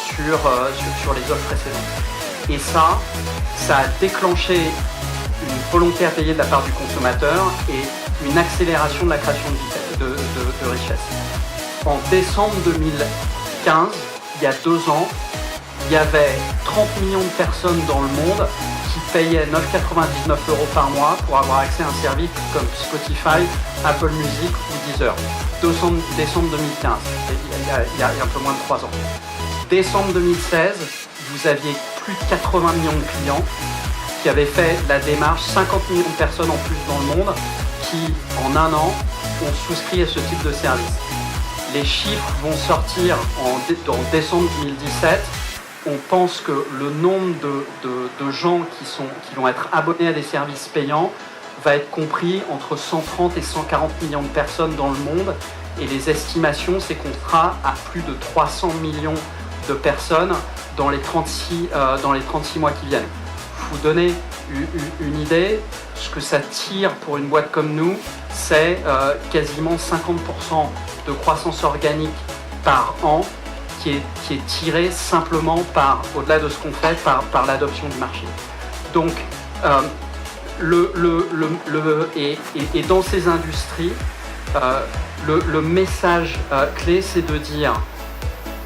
sur les offres précédentes. Et ça a déclenché une volonté à payer de la part du consommateur et une accélération de la création de richesse. En décembre 2015, il y a 2 ans, il y avait 30 millions de personnes dans le monde qui payaient 9,99 € par mois pour avoir accès à un service comme Spotify, Apple Music ou Deezer. Décembre 2015, il y a un peu moins de 3 ans. Décembre 2016, vous aviez plus de 80 millions de clients qui avaient fait la démarche, 50 millions de personnes en plus dans le monde qui, en 1 an, ont souscrit à ce type de service. Les chiffres vont sortir en décembre 2017. On pense que le nombre de gens qui vont être abonnés à des services payants va être compris entre 130 et 140 millions de personnes dans le monde. Et les estimations, c'est qu'on sera à plus de 300 millions de personnes dans les 36 mois qui viennent. Pour vous donner une idée, ce que ça tire pour une boîte comme nous, c'est quasiment 50% de croissance organique par an qui est tiré simplement au-delà de ce qu'on fait, par l'adoption du marché. Donc, et dans ces industries, le message clé, c'est de dire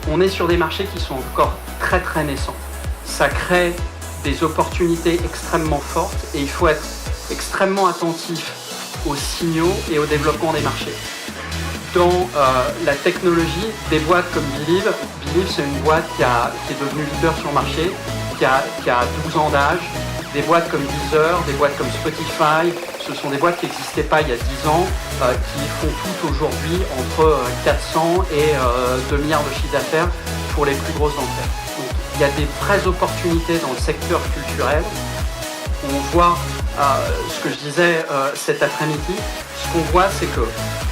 on est sur des marchés qui sont encore très très naissants. Ça crée des opportunités extrêmement fortes et il faut être extrêmement attentif aux signaux et au développement des marchés. Dans la technologie, des boîtes comme Believe, c'est une boîte qui est devenue leader sur le marché, qui a 12 ans d'âge. Des boîtes comme Deezer, des boîtes comme Spotify, ce sont des boîtes qui n'existaient pas il y a 10 ans, qui font toutes aujourd'hui entre 400 et 2 milliards de chiffre d'affaires pour les plus grosses d'entre elles. Donc, il y a des vraies opportunités dans le secteur culturel. On voit ce que je disais cet après-midi. Ce qu'on voit, c'est que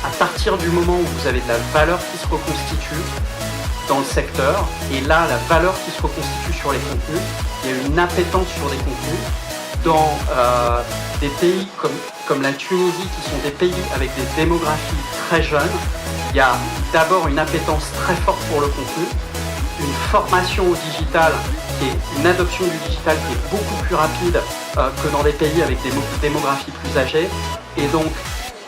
à partir du moment où vous avez de la valeur qui se reconstitue dans le secteur, et là, la valeur qui se reconstitue sur les contenus, il y a une appétence sur des contenus. Dans des pays comme la Tunisie, qui sont des pays avec des démographies très jeunes, il y a d'abord une appétence très forte pour le contenu, une formation au digital, une adoption du digital qui est beaucoup plus rapide que dans des pays avec des démographies plus âgées. Et donc,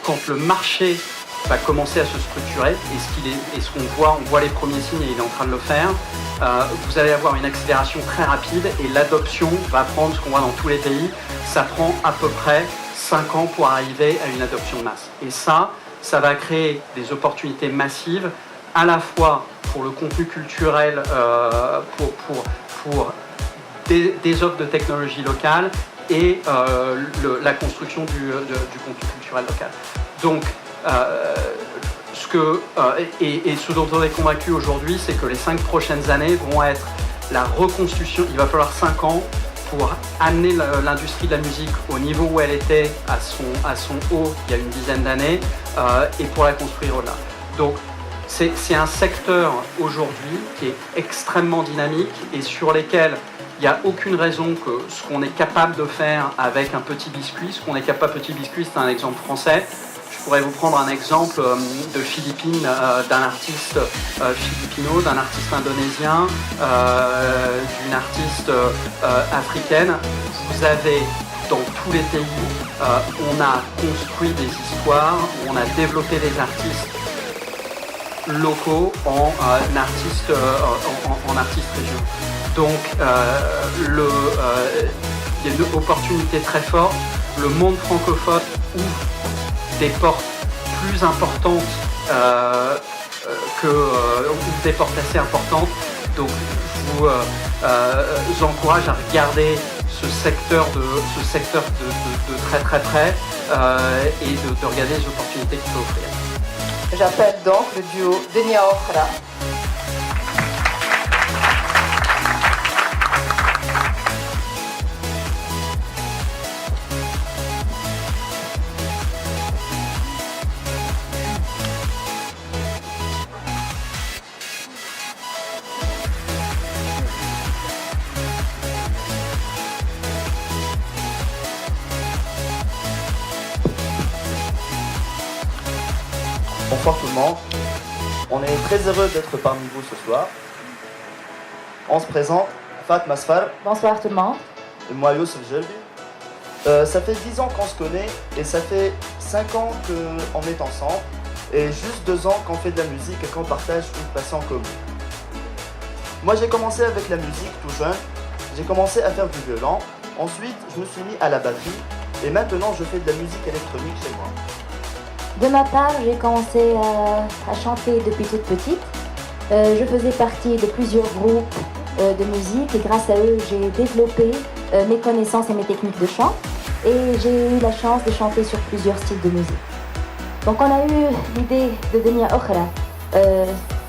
quand le marché va commencer à se structurer, et ce qu'on voit, on voit les premiers signes et il est en train de le faire, vous allez avoir une accélération très rapide et l'adoption va prendre, ce qu'on voit dans tous les pays, ça prend à peu près 5 ans pour arriver à une adoption de masse. Et ça va créer des opportunités massives, à la fois pour le contenu culturel, pour des offres de technologie locale et la construction du contenu culturel local. Donc, ce dont on est convaincu aujourd'hui, c'est que les 5 prochaines années vont être la reconstruction. Il va falloir 5 ans pour amener l'industrie de la musique au niveau où elle était à son haut il y a une dizaine d'années et pour la construire au-delà. Donc c'est un secteur aujourd'hui qui est extrêmement dynamique et sur lesquels il n'y a aucune raison que ce qu'on est capable de faire avec un petit biscuit, petit biscuit, c'est un exemple français. Je pourrais vous prendre un exemple de Philippines, d'un artiste philippino, d'un artiste indonésien, d'une artiste africaine. Vous avez dans tous les pays, on a construit des histoires, on a développé des artistes locaux en artistes régionaux. Donc il y a une opportunité très forte. Le monde francophone ouvre des portes plus importantes ouvre des portes assez importantes. Donc je vous encourage à regarder ce secteur de très très près et de regarder les opportunités qu'il peut offrir. J'appelle donc le duo Denia Ochra. Bonsoir tout le monde, on est très heureux d'être parmi vous ce soir. On se présente, Fatma Sfar. Bonsoir tout le monde. Et moi Youssef Jelbi. Ça fait 10 ans qu'on se connaît et ça fait 5 ans qu'on est ensemble et juste 2 ans qu'on fait de la musique et qu'on partage une passion commune. Moi j'ai commencé avec la musique tout jeune, j'ai commencé à faire du violon, ensuite je me suis mis à la batterie et maintenant je fais de la musique électronique chez moi. De ma part, j'ai commencé à chanter depuis toute petite. Je faisais partie de plusieurs groupes de musique et grâce à eux, j'ai développé mes connaissances et mes techniques de chant. Et j'ai eu la chance de chanter sur plusieurs styles de musique. Donc on a eu l'idée de devenir Okhra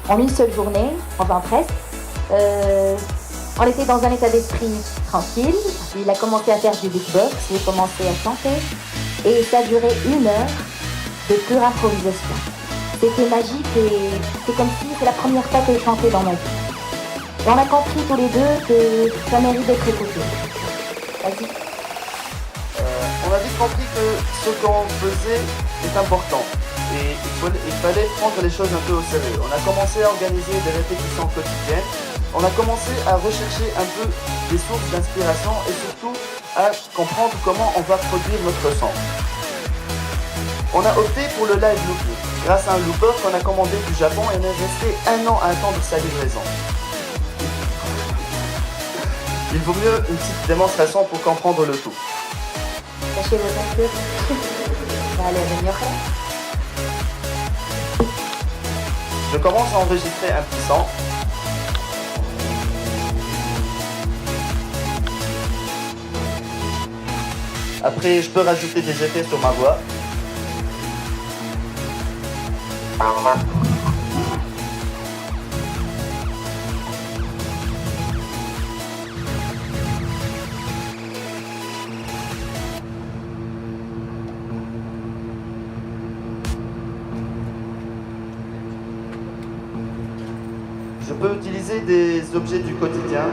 en une seule journée, enfin presque. On était dans un état d'esprit tranquille. Il a commencé à faire du beatbox, j'ai commencé à chanter et ça a duré 1 heure de pure improvisation. C'était magique et c'est comme si c'est la première fois que je chantais dans ma vie. Et on a compris tous les deux que ça mérite d'être écouté. Vas-y. On a vite compris que ce qu'on faisait est important et il fallait prendre les choses un peu au sérieux. On a commencé à organiser des répétitions quotidiennes, on a commencé à rechercher un peu des sources d'inspiration et surtout à comprendre comment on va produire notre son. On a opté pour le live looping, grâce à un looper qu'on a commandé du Japon et on est resté 1 an à attendre sa livraison. Il vaut mieux une petite démonstration pour comprendre le tout. Cachez vos ceintures. Ça allait venir. Je commence à enregistrer un petit son. Après, je peux rajouter des effets sur ma voix. Je peux utiliser des objets du quotidien.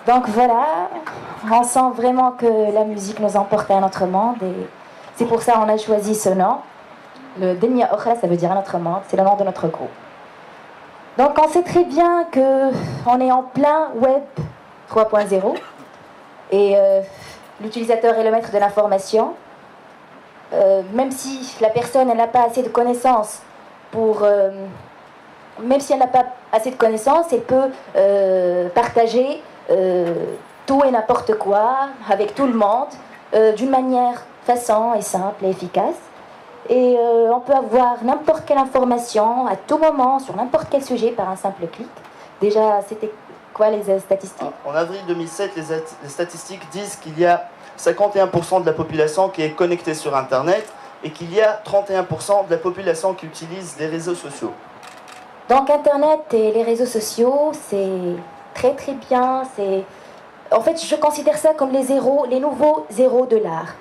Donc voilà, on sent vraiment que la musique nous emporte à un autre monde et c'est pour ça qu'on a choisi ce nom. Le Denia Okhra, ça veut dire un autre monde, c'est le nom de notre groupe. Donc on sait très bien qu'on est en plein Web 3.0 et l'utilisateur est le maître de l'information. Même si la personne n'a pas assez de connaissances même si elle n'a pas assez de connaissances, elle peut partager tout et n'importe quoi avec tout le monde d'une manière façon et simple et efficace. Et on peut avoir n'importe quelle information à tout moment sur n'importe quel sujet par un simple clic. Déjà, c'était quoi les statistiques? En avril 2007, les statistiques disent qu'il y a 51% de la population qui est connectée sur Internet et qu'il y a 31% de la population qui utilise les réseaux sociaux. Donc Internet et les réseaux sociaux, c'est très très bien. En fait, je considère ça comme les nouveaux héros de l'art.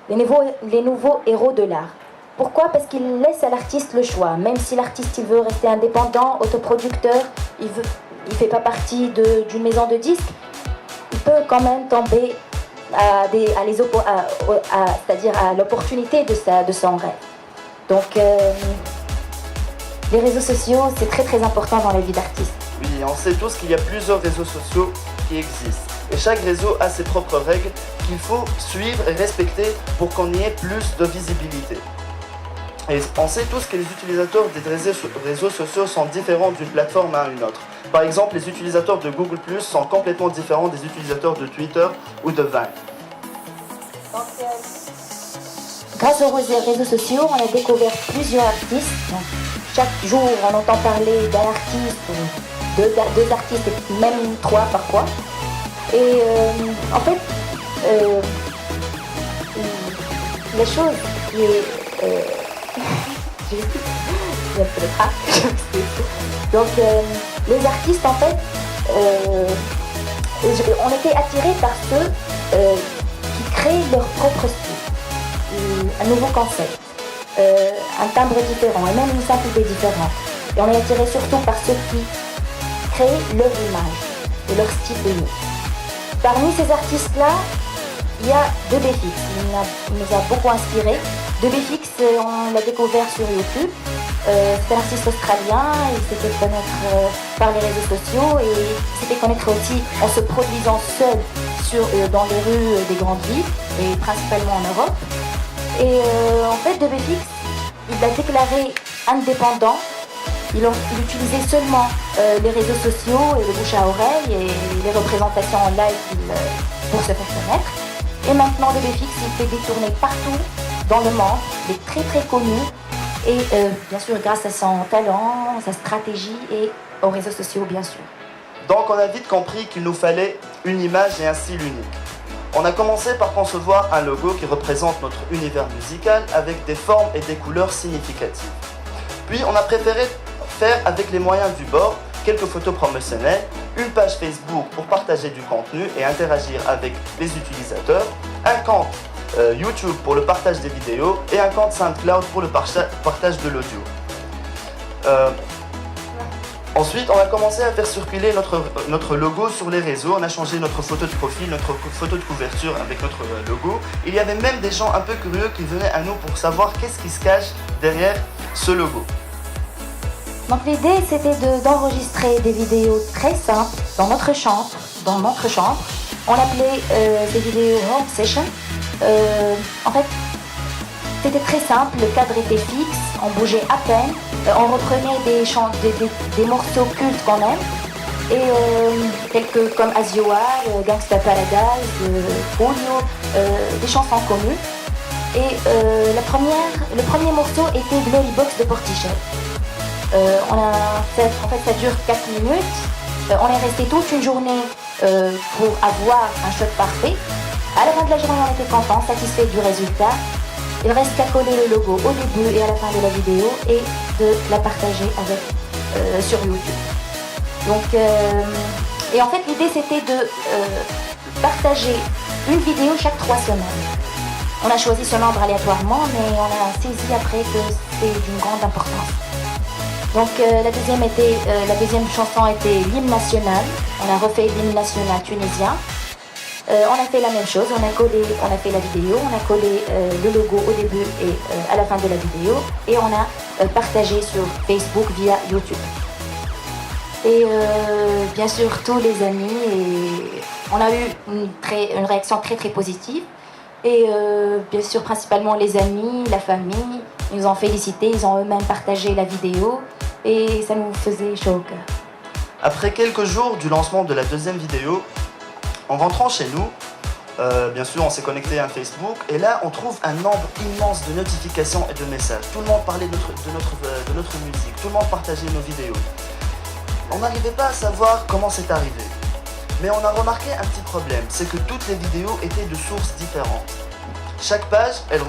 Les nouveaux héros de l'art. Pourquoi? Parce qu'ils laissent à l'artiste le choix. Même si l'artiste il veut rester indépendant, autoproducteur, il fait pas partie d'une maison de disques, il peut quand même tomber c'est-à-dire à l'opportunité de son rêve. Donc les réseaux sociaux, c'est très très important dans la vie d'artiste. Oui, on sait tous qu'il y a plusieurs réseaux sociaux qui existent. Et chaque réseau a ses propres règles qu'il faut suivre et respecter pour qu'on y ait plus de visibilité. Et on sait tous que les utilisateurs des réseaux sociaux sont différents d'une plateforme à une autre. Par exemple, les utilisateurs de Google+, sont complètement différents des utilisateurs de Twitter ou de Vine. Donc, grâce aux réseaux sociaux, on a découvert plusieurs artistes. Donc, chaque jour, on entend parler d'un artiste, deux artistes, et même 3 parfois. Et en fait, la chose qui est... j'ai un peu de trac. Donc, les artistes, en fait, on était attirés par ceux qui créent leur propre style, un nouveau concept, un timbre différent et même une simplicité différente. Et on est attirés surtout par ceux qui créent leur image et leur style unique. Parmi ces artistes-là, il y a DBFX. Il nous a beaucoup inspirés. DBFX, on l'a découvert sur YouTube. C'est un artiste australien, il s'est fait connaître par les réseaux sociaux et il s'est fait connaître aussi en se produisant seul dans les rues des grandes villes et principalement en Europe. Et en fait, DBFX, il a déclaré indépendant. Il utilisait seulement les réseaux sociaux et le bouche à oreille et les représentations en live pour se faire connaître. Et maintenant, DBFX, il fait des tournées partout dans le monde, il est très très connu. Et bien sûr, grâce à son talent, sa stratégie et aux réseaux sociaux, bien sûr. Donc on a vite compris qu'il nous fallait une image et un style unique. On a commencé par concevoir un logo qui représente notre univers musical avec des formes et des couleurs significatives. Puis on a préféré faire avec les moyens du bord quelques photos promotionnelles, une page Facebook pour partager du contenu et interagir avec les utilisateurs, un compte YouTube pour le partage des vidéos et un compte SoundCloud pour le partage de l'audio. Ensuite, on a commencé à faire circuler notre logo sur les réseaux. On a changé notre photo de profil, notre photo de couverture avec notre logo. Il y avait même des gens un peu curieux qui venaient à nous pour savoir qu'est-ce qui se cache derrière ce logo. Donc l'idée, c'était d'enregistrer des vidéos très simples dans notre chambre. On appelait ces vidéos home session. En fait, c'était très simple, le cadre était fixe, on bougeait à peine, on reprenait des morceaux cultes qu'on aime, et tels que comme As You Are, Gangsta Paradise, Julio, des chansons connues. Et le premier morceau était Glory Box de Portichet. En fait, ça dure 4 minutes. On est resté toute une journée pour avoir un shot parfait. À la fin de la journée, on était content, satisfait du résultat. Il reste qu'à coller le logo au début et à la fin de la vidéo et de la partager sur YouTube. Donc, et en fait, l'idée c'était de partager une vidéo chaque 3 semaines. On a choisi ce nombre aléatoirement, mais on a saisi après que c'est d'une grande importance. Donc la deuxième chanson était l'hymne national. on a refait l'hymne national tunisien. On a fait la même chose, on a fait la vidéo, on a collé le logo au début et à la fin de la vidéo et on a partagé sur Facebook via YouTube. Et bien sûr tous les amis, et on a eu une réaction très très positive. Et bien sûr principalement les amis, la famille, ils nous ont félicité, ils ont eux-mêmes partagé la vidéo et ça nous faisait chaud au cœur. Après quelques jours du lancement de la deuxième vidéo, en rentrant chez nous, bien sûr on s'est connecté à Facebook et là on trouve un nombre immense de notifications et de messages. Tout le monde parlait de notre musique, tout le monde partageait nos vidéos. On n'arrivait pas à savoir comment c'est arrivé. Mais on a remarqué un petit problème, c'est que toutes les vidéos étaient de sources différentes. Chaque page, elle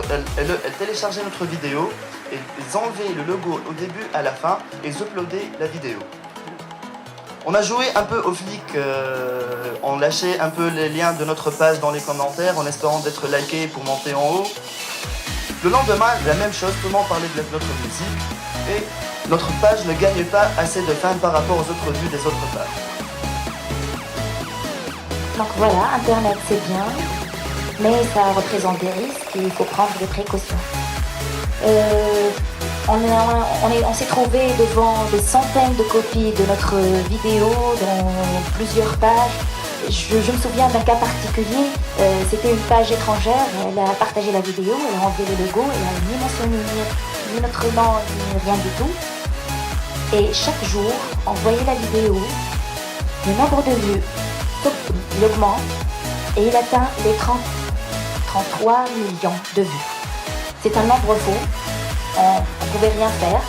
téléchargeait notre vidéo, et ils enlevaient le logo au début à la fin et ils uploadaient la vidéo. On a joué un peu au flic, on lâchait un peu les liens de notre page dans les commentaires en espérant d'être liké pour monter en haut. Le lendemain, la même chose, tout le monde parlait de notre musique et notre page ne gagnait pas assez de fans par rapport aux autres vues des autres pages. Donc voilà, Internet c'est bien, mais ça représente des risques et il faut prendre des précautions. On s'est trouvé devant des centaines de copies de notre vidéo dans plusieurs pages. Je me souviens d'un cas particulier, c'était une page étrangère, elle a partagé la vidéo, elle a enlevé le logo, elle n'a ni mentionné ni notre nom, ni rien du tout. Et chaque jour, on voyait la vidéo, le nombre de vues, il augmente et il atteint les 33 millions de vues. C'est un nombre faux, on ne pouvait rien faire.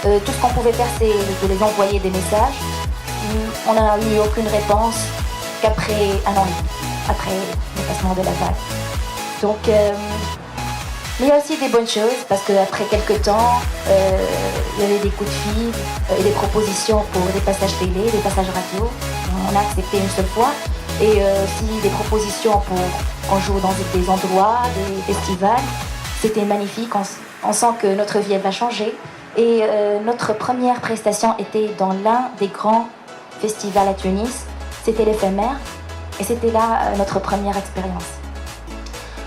Tout ce qu'on pouvait faire, c'est de les envoyer des messages. On n'a eu aucune réponse qu'après un an et demi, après le passement de la vague. Donc, mais il y a aussi des bonnes choses, parce qu'après quelques temps, il y avait des coups de fil et des propositions pour des passages télé, des passages radio. On a accepté une seule fois. Et aussi des propositions pour qu'on joue dans des endroits, des festivals. C'était magnifique, on sent que notre vie elle va changer. Et notre première prestation était dans l'un des grands festivals à Tunis. C'était l'éphémère. Et c'était là notre première expérience.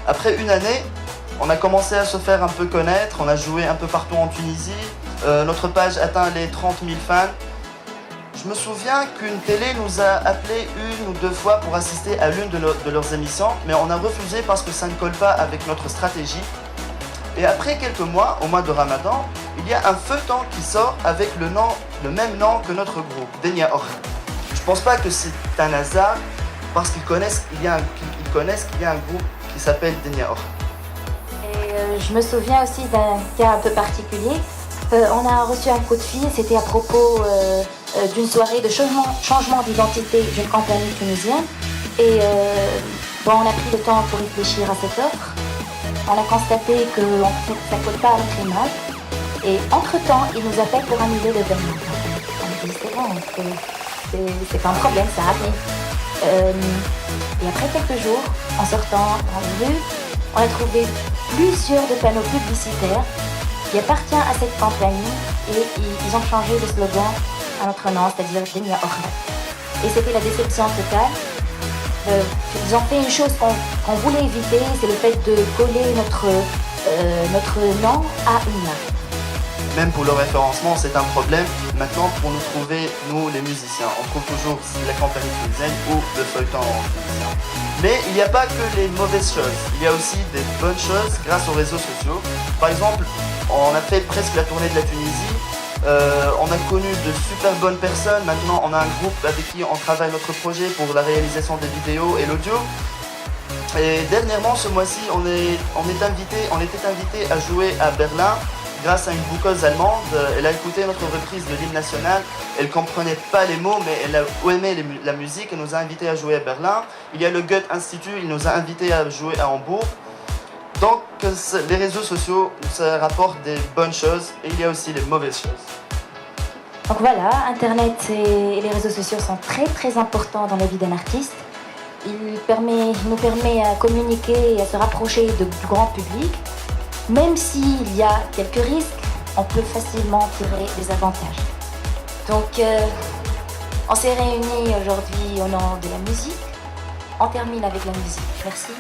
Après une année, on a commencé à se faire un peu connaître, on a joué un peu partout en Tunisie. Notre page atteint les 30 000 fans. Je me souviens qu'une télé nous a appelé une ou deux fois pour assister à l'une de leurs émissions, mais on a refusé parce que ça ne colle pas avec notre stratégie. Et après quelques mois, au mois de Ramadan, il y a un feuilleton qui sort avec le même nom que notre groupe, Denia Or. Je pense pas que c'est un hasard, parce qu'ils connaissent qu'il y a un groupe qui s'appelle Denia Or. Et je me souviens aussi d'un cas un peu particulier. On a reçu un coup de fil, c'était à propos d'une soirée de changement d'identité d'une compagnie tunisienne. Et on a pris le temps pour réfléchir à cette offre. On a constaté que ça ne colle pas à notre image. Et entre-temps, ils nous appellent pour annuler l'événement. On dit c'est bon, c'est pas un problème, ça arrive. Et après quelques jours, en sortant dans les rues, on a trouvé plusieurs de panneaux publicitaires qui appartiennent à cette compagnie et ils ont changé le slogan à notre nom, c'est-à-dire Denia Or. Et c'était la déception totale. Ils ont fait une chose qu'on voulait éviter, c'est le fait de coller notre nom à une marque. Même pour le référencement, c'est un problème. Maintenant, pour nous trouver, nous les musiciens, on trouve toujours la compagnie tunisienne ou le feuilleton tunisien. Mais il n'y a pas que les mauvaises choses, il y a aussi des bonnes choses grâce aux réseaux sociaux. Par exemple, on a fait presque la tournée de la Tunisie. On a connu de super bonnes personnes. Maintenant, on a un groupe avec qui on travaille notre projet pour la réalisation des vidéos et l'audio. Et dernièrement, ce mois-ci, on était invité à jouer à Berlin grâce à une bouqueuse allemande. Elle a écouté notre reprise de l'hymne national. Elle ne comprenait pas les mots, mais elle a aimé la musique et nous a invités à jouer à Berlin. Il y a le Goethe Institut, il nous a invités à jouer à Hambourg. Donc, les réseaux sociaux, ça rapporte des bonnes choses et il y a aussi les mauvaises choses. Donc voilà, Internet et les réseaux sociaux sont très très importants dans la vie d'un artiste. Il nous permet à communiquer et à se rapprocher du grand public. Même s'il y a quelques risques, on peut facilement tirer des avantages. Donc On s'est réunis aujourd'hui au nom de la musique. On termine avec la musique. Merci.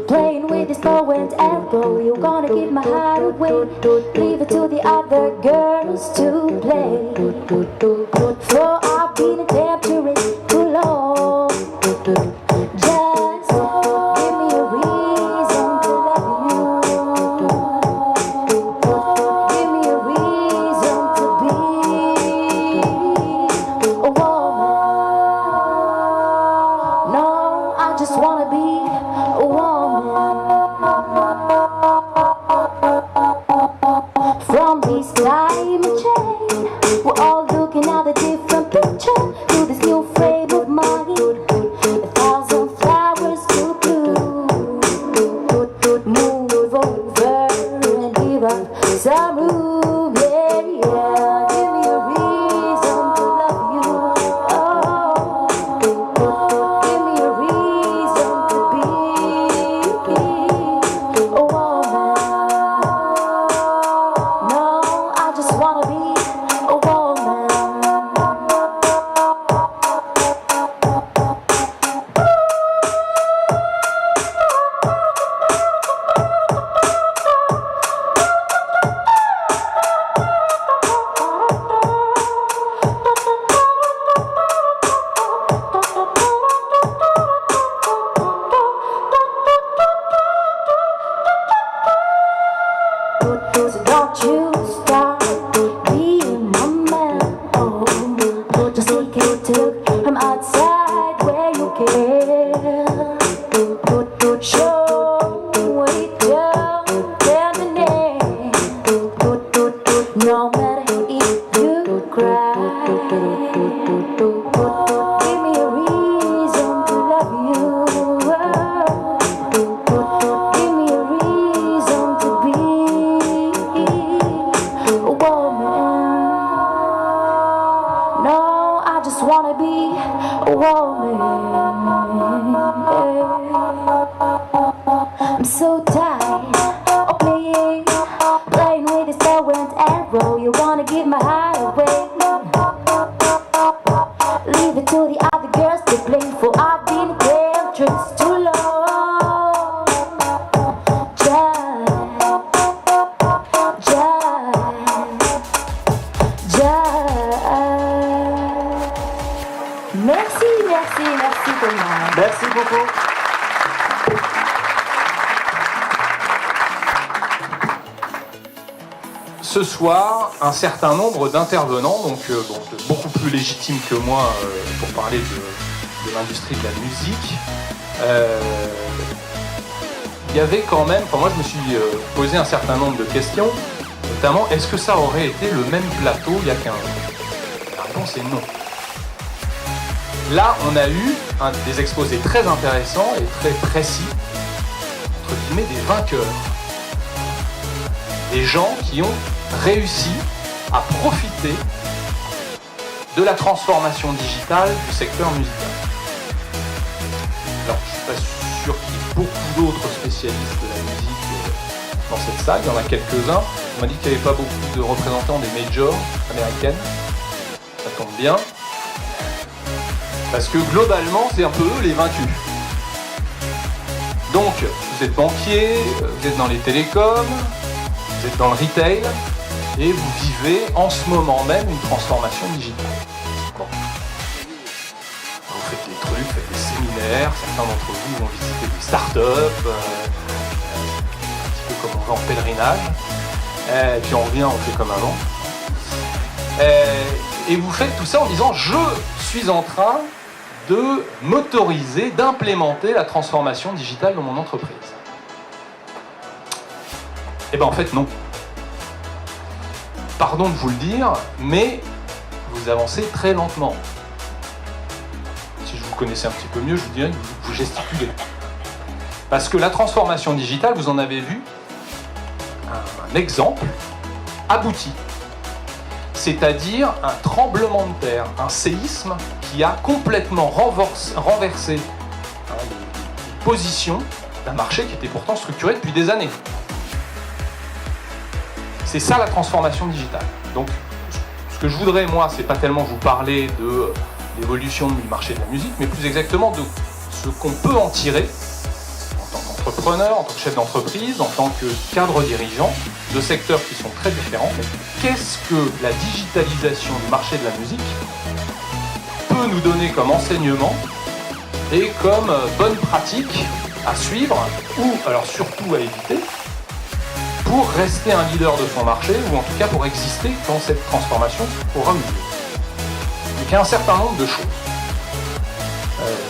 Playing with this bow and arrow, you're gonna give my heart away. Leave it to the other girls to play. For I've been adventuring too long. Just give me a reason to love you. Give me a reason to be a woman. No, I just wanna be a woman. From this time and chain, we're all looking at a different picture through this new frame of mind. 1,000 flowers to bloom. Move over and give up some room, yeah, yeah. Give me a reason to love you. Oh, give me a reason to be a woman. No, I just wanna be a woman. So don't you start being my man. Oh, just take it from outside where you can. Show it down tenderness. No matter if you cry. Give me a reason to love you. Give me a reason to be a woman. No, I just wanna be a woman. I'm so tired of playing with this bow and arrow. You wanna give my heart away. Leave it to the other girls to play, for I've been dangerous too long. Merci, merci, merci Thomas. Merci beaucoup. Ce soir, un certain nombre d'intervenants, donc beaucoup plus légitimes que moi pour parler de l'industrie de la musique. Il y avait quand même, moi je me suis posé un certain nombre de questions, notamment est-ce que ça aurait été le même plateau il y a 15 ans? La réponse est non. Là, on a eu des exposés très intéressants et très précis, entre guillemets des vainqueurs. Des gens qui ont réussi à profiter de la transformation digitale du secteur musical. Alors, je ne suis pas sûr qu'il y ait beaucoup d'autres spécialistes de la musique dans cette salle, il y en a quelques-uns. On m'a dit qu'il n'y avait pas beaucoup de représentants des majors américaines, ça tombe bien. Parce que globalement, c'est un peu eux les vaincus. Donc, vous êtes banquier, vous êtes dans les télécoms, vous êtes dans le retail, et vous vivez en ce moment même une transformation digitale. Bon. Vous faites des trucs, vous faites des séminaires, certains d'entre vous vont visiter des startups, un petit peu comme on va en pèlerinage, et puis on revient, on fait comme avant. Et vous faites tout ça en disant « je suis en train de m'autoriser, d'implémenter la transformation digitale dans mon entreprise ». Eh bien en fait non. Pardon de vous le dire, mais vous avancez très lentement. Si je vous connaissais un petit peu mieux, je vous dirais que vous gesticulez. Parce que la transformation digitale, vous en avez vu un exemple abouti. C'est-à-dire un tremblement de terre, un séisme qui a complètement renversé les positions d'un marché qui était pourtant structuré depuis des années. C'est ça la transformation digitale. Donc, ce que je voudrais, moi, c'est pas tellement vous parler de l'évolution du marché de la musique, mais plus exactement de ce qu'on peut en tirer en tant qu'entrepreneur, en tant que chef d'entreprise, en tant que cadre dirigeant, de secteurs qui sont très différents. Mais qu'est-ce que la digitalisation du marché de la musique peut nous donner comme enseignement et comme bonne pratique à suivre, ou alors surtout à éviter, pour rester un leader de son marché, ou en tout cas pour exister quand cette transformation aura eu lieu. Donc il y a un certain nombre de choses.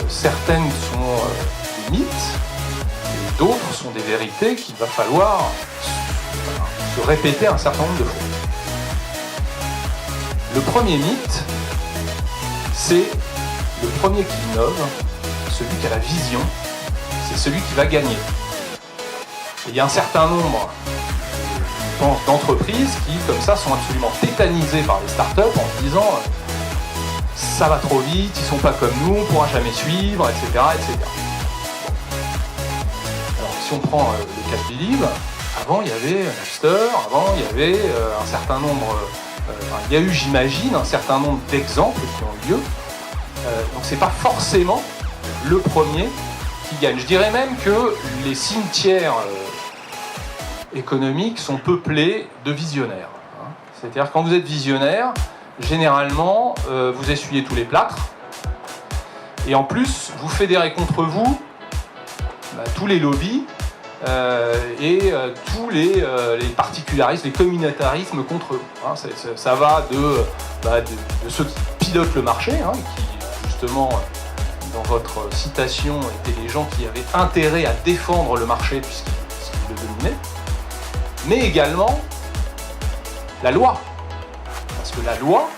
Certaines sont des mythes, et d'autres sont des vérités qu'il va falloir se répéter un certain nombre de fois. Le premier mythe, c'est le premier qui innove, celui qui a la vision, c'est celui qui va gagner. Et il y a un certain nombre, je pense, d'entreprises qui, comme ça, sont absolument tétanisées par les startups en se disant ça va trop vite, ils sont pas comme nous, on pourra jamais suivre, etc. etc. Alors, si on prend le cas de Believe, avant il y avait Napster, avant il y avait un certain nombre, il y a eu, j'imagine, un certain nombre d'exemples qui ont eu lieu. Donc c'est pas forcément le premier qui gagne. Je dirais même que les cimetières économiques sont peuplés de visionnaires. C'est-à-dire quand vous êtes visionnaire, généralement vous essuyez tous les plâtres et en plus vous fédérez contre vous tous les lobbies et tous les particularismes, les communautarismes contre eux. Ça va de ceux qui pilotent le marché, qui justement, dans votre citation, étaient les gens qui avaient intérêt à défendre le marché puisqu'ils le dominaient, mais également la loi. Parce que la loi,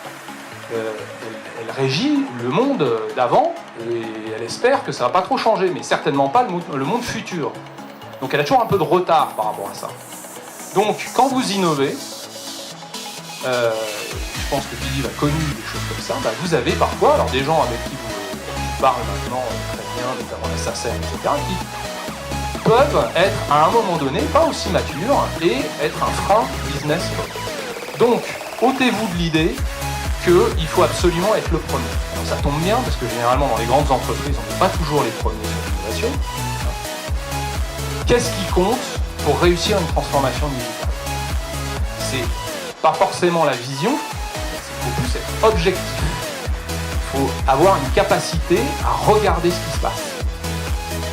elle régit le monde d'avant et elle espère que ça ne va pas trop changer, mais certainement pas le monde futur. Donc elle a toujours un peu de retard par rapport à ça. Donc quand vous innovez, je pense que Philippe a connu des choses comme ça, vous avez parfois, alors des gens avec qui vous parlez maintenant très bien, notamment la SACEM, etc., qui peuvent être à un moment donné pas aussi matures et être un frein business. Donc, ôtez-vous de l'idée qu'il faut absolument être le premier. Alors ça tombe bien parce que généralement dans les grandes entreprises, on n'est pas toujours les premiers sur l'innovation. Qu'est-ce qui compte pour réussir une transformation digitale? C'est pas forcément la vision, il faut plus être objectif. Il faut avoir une capacité à regarder ce qui se passe.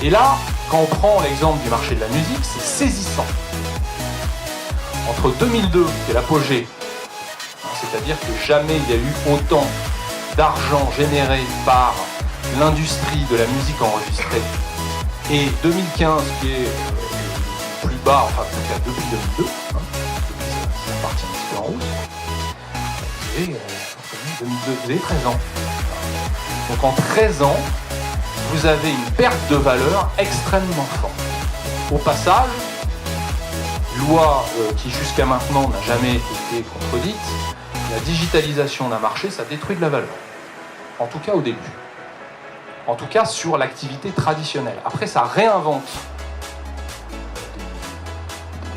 Et là, quand on prend l'exemple du marché de la musique, c'est saisissant. Entre 2002, qui est l'apogée, c'est-à-dire que jamais il y a eu autant d'argent généré par l'industrie de la musique enregistrée, et 2015, qui est le plus bas, enfin en tout cas depuis 2002, depuis c'est parti un petit peu en hausse, vous avez 13 ans. Donc en 13 ans, vous avez une perte de valeur extrêmement forte. Au passage, loi qui jusqu'à maintenant n'a jamais été contredite, la digitalisation d'un marché, ça détruit de la valeur. En tout cas au début. En tout cas sur l'activité traditionnelle. Après, ça réinvente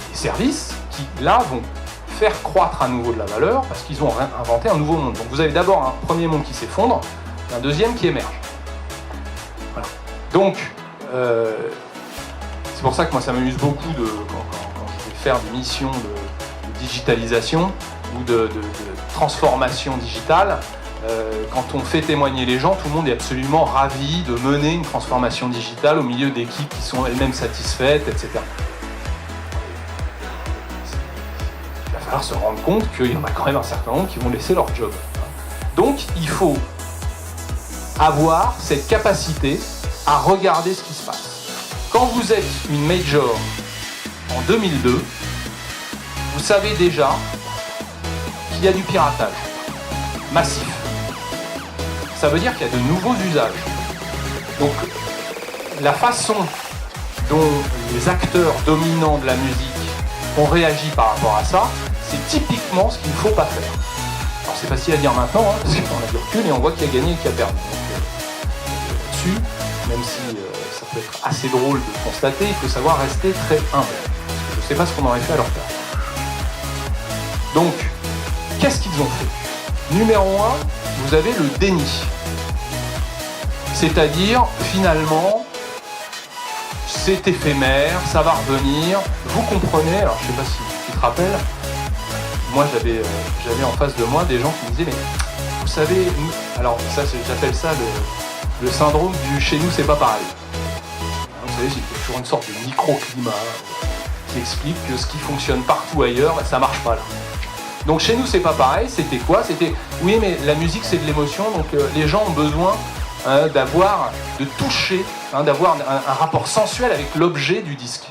des services qui, là, vont faire croître à nouveau de la valeur parce qu'ils ont inventé un nouveau monde. Donc vous avez d'abord un premier monde qui s'effondre, un deuxième qui émerge. Voilà. Donc, c'est pour ça que moi ça m'amuse beaucoup quand je vais faire des missions de digitalisation ou de transformation digitale. Quand on fait témoigner les gens, tout le monde est absolument ravi de mener une transformation digitale au milieu d'équipes qui sont elles-mêmes satisfaites, etc. Il va falloir se rendre compte qu'il y en a quand même un certain nombre qui vont laisser leur job. Donc il faut avoir cette capacité à regarder ce qui se passe. Quand vous êtes une major en 2002, vous savez déjà qu'il y a du piratage massif. Ça veut dire qu'il y a de nouveaux usages. Donc, la façon dont les acteurs dominants de la musique ont réagi par rapport à ça, c'est typiquement ce qu'il ne faut pas faire. Alors, c'est facile à dire maintenant, hein, parce qu'on a du recul et on voit qui a gagné et qui a perdu. Donc, là-dessus, même si ça peut être assez drôle de le constater, il faut savoir rester très humble. Parce que je ne sais pas ce qu'on aurait fait à leur place. Donc, qu'est-ce qu'ils ont fait ? Numéro 1, vous avez le déni. C'est-à-dire, finalement, c'est éphémère, ça va revenir. Vous comprenez, alors je ne sais pas si tu te rappelles, moi j'avais en face de moi des gens qui me disaient, mais vous savez, alors ça j'appelle ça le syndrome du chez nous c'est pas pareil. Vous savez, c'est toujours une sorte de microclimat qui explique que ce qui fonctionne partout ailleurs, ça marche pas là. Donc chez nous c'est pas pareil, c'était quoi ? C'était, oui mais la musique c'est de l'émotion, donc les gens ont besoin de toucher, d'avoir un rapport sensuel avec l'objet du disque.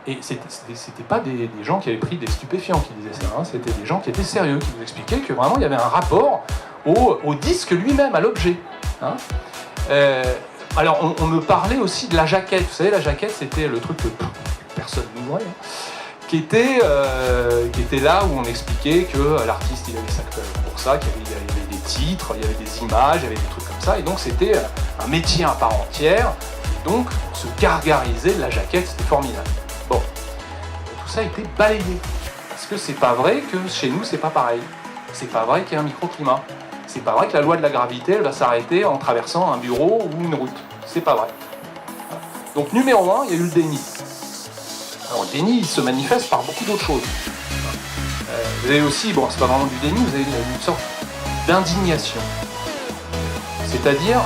Et c'était pas des gens qui avaient pris des stupéfiants qui disaient ça, c'était des gens qui étaient sérieux, qui nous expliquaient que vraiment il y avait un rapport au disque lui-même, à l'objet. Alors on me parlait aussi de la jaquette. Vous savez, la jaquette c'était le truc que personne n'ouvrait, qui était là où on expliquait que l'artiste il avait ça pour ça, qu'il y avait des titres, il y avait des images, il y avait des trucs comme ça, et donc c'était un métier à part entière, et donc on se gargarisait de la jaquette, c'était formidable. Bon, tout ça a été balayé, parce que c'est pas vrai que chez nous c'est pas pareil, c'est pas vrai qu'il y a un microclimat, c'est pas vrai que la loi de la gravité elle va s'arrêter en traversant un bureau ou une route, c'est pas vrai. Donc numéro 1, il y a eu le déni. Alors le déni, il se manifeste par beaucoup d'autres choses. Vous avez aussi, bon, c'est pas vraiment du déni, vous avez une sorte d'indignation. C'est-à-dire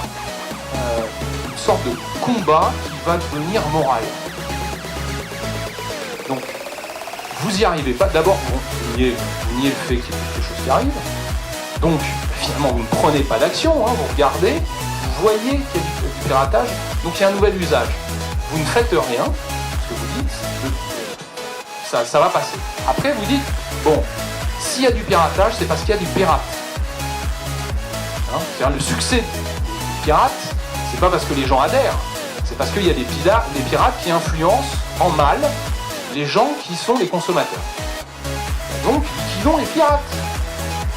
une sorte de combat qui va devenir moral. Donc, vous n'y arrivez pas. D'abord, vous niez le fait qu'il y ait quelque chose qui arrive. Donc, finalement, vous ne prenez pas d'action, vous regardez, vous voyez qu'il y a du piratage, donc il y a un nouvel usage. Vous ne faites rien. Vous dites, ça va passer. Après, vous dites, bon, s'il y a du piratage, c'est parce qu'il y a du pirate. C'est-à-dire le succès des pirates, c'est pas parce que les gens adhèrent, c'est parce qu'il y a des pirates qui influencent en mal les gens qui sont les consommateurs. Donc, liquidons les pirates.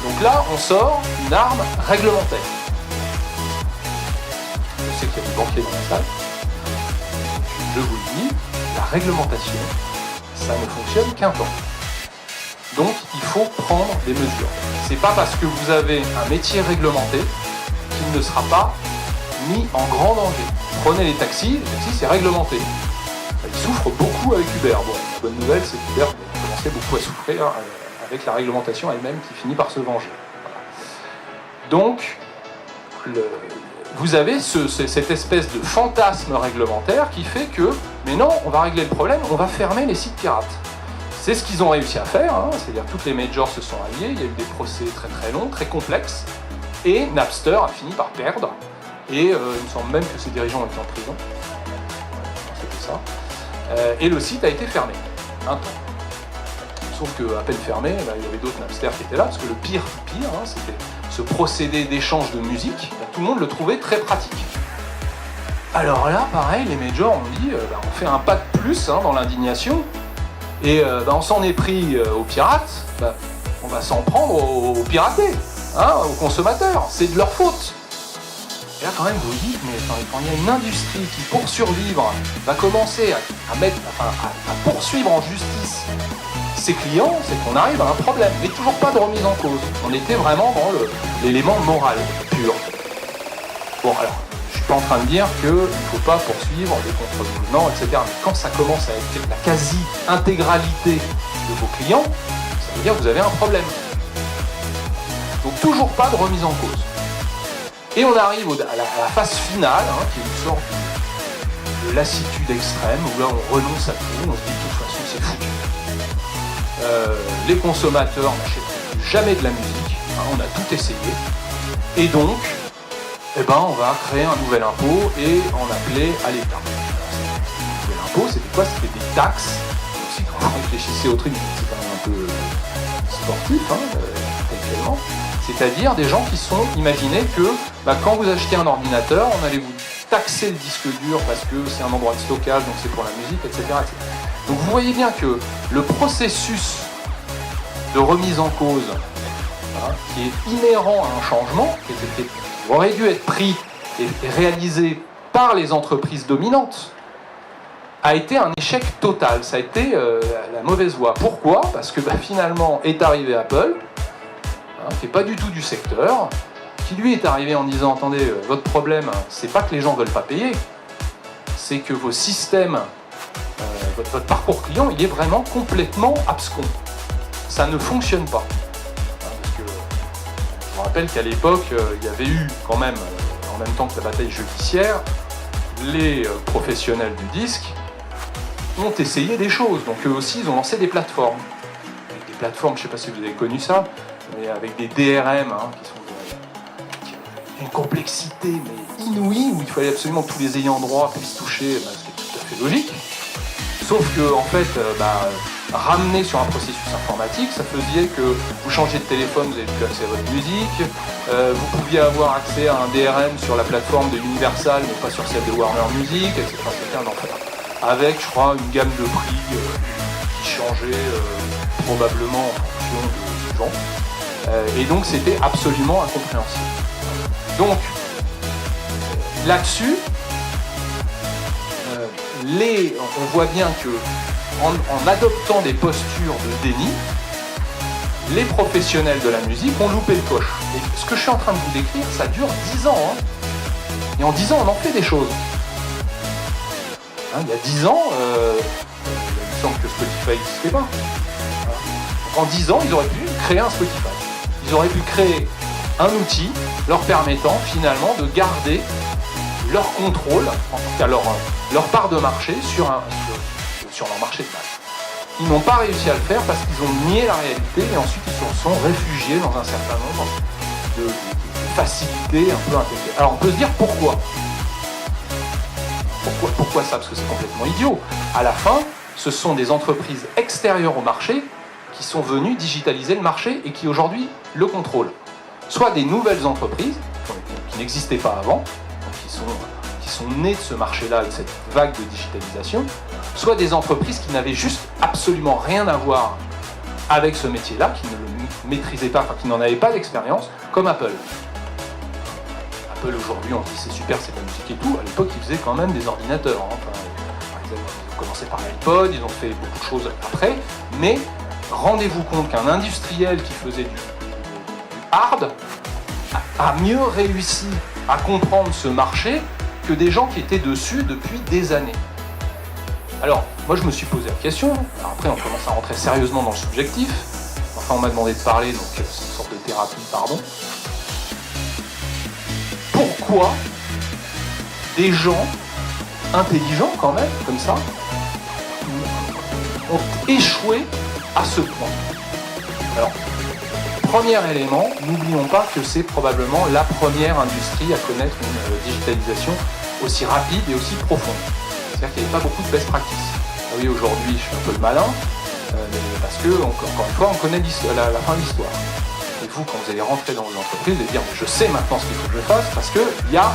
Donc là, on sort une arme réglementaire. Je sais qu'il y a des banquiers dans la salle. Je vous le dis, la réglementation, ça ne fonctionne qu'un temps. Donc, il faut prendre des mesures. C'est pas parce que vous avez un métier réglementé qu'il ne sera pas mis en grand danger. Prenez les taxis c'est réglementé. Ils souffrent beaucoup avec Uber. Bon, la bonne nouvelle, c'est qu'Uber commençait beaucoup à souffrir avec la réglementation elle-même qui finit par se venger. Donc, vous avez cette espèce de fantasme réglementaire qui fait que, mais non, on va régler le problème, on va fermer les sites pirates. C'est ce qu'ils ont réussi à faire, c'est-à-dire toutes les majors se sont alliés, il y a eu des procès très très longs, très complexes, et Napster a fini par perdre, et il me semble même que ses dirigeants étaient en prison, c'était ça, et le site a été fermé, un temps. Sauf qu'à peine fermé, il y avait d'autres Napster qui étaient là, parce que le pire, c'était ce procédé d'échange de musique, tout le monde le trouvait très pratique. Alors là, pareil, les majors ont dit, on fait un pas de plus dans l'indignation, et on s'en est pris aux pirates, on va s'en prendre aux piratés, aux consommateurs, c'est de leur faute. Et là quand même vous vous dites, mais quand il y a une industrie qui pour survivre va commencer à poursuivre en justice ses clients, c'est qu'on arrive à un problème, mais toujours pas de remise en cause. On était vraiment dans l'élément moral pur. Bon, alors, je suis pas en train de dire qu'il ne faut pas poursuivre les contrevenants, etc. Mais quand ça commence à être la quasi-intégralité de vos clients, ça veut dire que vous avez un problème. Donc toujours pas de remise en cause. Et on arrive à la phase finale, qui est une sorte de lassitude extrême, où là on renonce à tout, on se dit de toute façon c'est foutu. Les consommateurs n'achètent jamais de la musique, on a tout essayé. Et donc, on va créer un nouvel impôt et en appeler à l'État. Ce nouvel impôt, c'était quoi? C'était des taxes. Aussi, quand vous réfléchissez au truc, c'est quand même un peu sportif, intellectuellement. C'est-à-dire des gens qui sont imaginés que quand vous achetez un ordinateur, on allait vous taxer le disque dur parce que c'est un endroit de stockage, donc c'est pour la musique, etc., etc. Donc vous voyez bien que le processus de remise en cause, qui est inhérent à un changement, qui aurait dû être pris et réalisé par les entreprises dominantes, a été un échec total. Ça a été la mauvaise voie. Pourquoi? Parce que finalement est arrivé Apple, qui n'est pas du tout du secteur, qui lui est arrivé en disant, attendez, votre problème, c'est pas que les gens ne veulent pas payer, c'est que vos systèmes, votre parcours client, il est vraiment complètement abscon. Ça ne fonctionne pas. Parce que je me rappelle qu'à l'époque, il y avait eu quand même, en même temps que la bataille judiciaire, les professionnels du disque ont essayé des choses. Donc eux aussi, ils ont lancé des plateformes. Des plateformes, je ne sais pas si vous avez connu ça, mais avec des DRM qui sont d'une complexité mais inouïe, où il fallait absolument que tous les ayants droit puissent toucher, ce qui est tout à fait logique. Sauf que, en fait, ramener sur un processus informatique, ça faisait que vous changez de téléphone, vous n'avez plus accès à votre musique, vous pouviez avoir accès à un DRM sur la plateforme de Universal, mais pas sur celle de Warner Music, etc. C'était un enfer. Avec, je crois, une gamme de prix qui changeait probablement en fonction du genre. Et donc, c'était absolument incompréhensible. Donc, là-dessus, on voit bien que en adoptant des postures de déni, les professionnels de la musique ont loupé le coche. Et ce que je suis en train de vous décrire, ça dure 10 ans. Et en 10 ans, on en fait des choses. Il y a 10 ans, il me semble que Spotify n'existait pas. En 10 ans, ils auraient pu créer un Spotify. Ils auraient pu créer un outil leur permettant finalement de garder leur contrôle, en tout cas leur part de marché sur leur marché de base. Ils n'ont pas réussi à le faire parce qu'ils ont nié la réalité et ensuite ils se sont réfugiés dans un certain nombre de facilités un peu intégrées. Alors on peut se dire pourquoi ça? Parce que c'est complètement idiot. À la fin, ce sont des entreprises extérieures au marché qui sont venues digitaliser le marché et qui aujourd'hui le contrôlent. Soit des nouvelles entreprises qui n'existaient pas avant, qui sont nées de ce marché-là, de cette vague de digitalisation, soit des entreprises qui n'avaient juste absolument rien à voir avec ce métier-là, qui ne le maîtrisaient pas, qui n'en avaient pas d'expérience, comme Apple. Apple aujourd'hui, on dit c'est super, c'est de la musique et tout. À l'époque, ils faisaient quand même des ordinateurs. Ils ont commencé par l'iPod, ils ont fait beaucoup de choses après, mais rendez-vous compte qu'un industriel qui faisait du hard a mieux réussi à comprendre ce marché que des gens qui étaient dessus depuis des années. Alors, moi je me suis posé la question, alors après on commence à rentrer sérieusement dans le subjectif, enfin on m'a demandé de parler, donc c'est une sorte de thérapie, pardon. Pourquoi des gens intelligents quand même, comme ça, ont échoué à ce point? Alors, premier élément, n'oublions pas que c'est probablement la première industrie à connaître une digitalisation aussi rapide et aussi profonde. C'est-à-dire qu'il n'y avait pas beaucoup de best practices. Ah oui, aujourd'hui, je suis un peu le malin, mais parce que, encore une fois, on connaît la fin de l'histoire. Et vous, quand vous allez rentrer dans vos entreprises, vous allez dire, je sais maintenant ce qu'il faut que je fasse, parce qu'il y a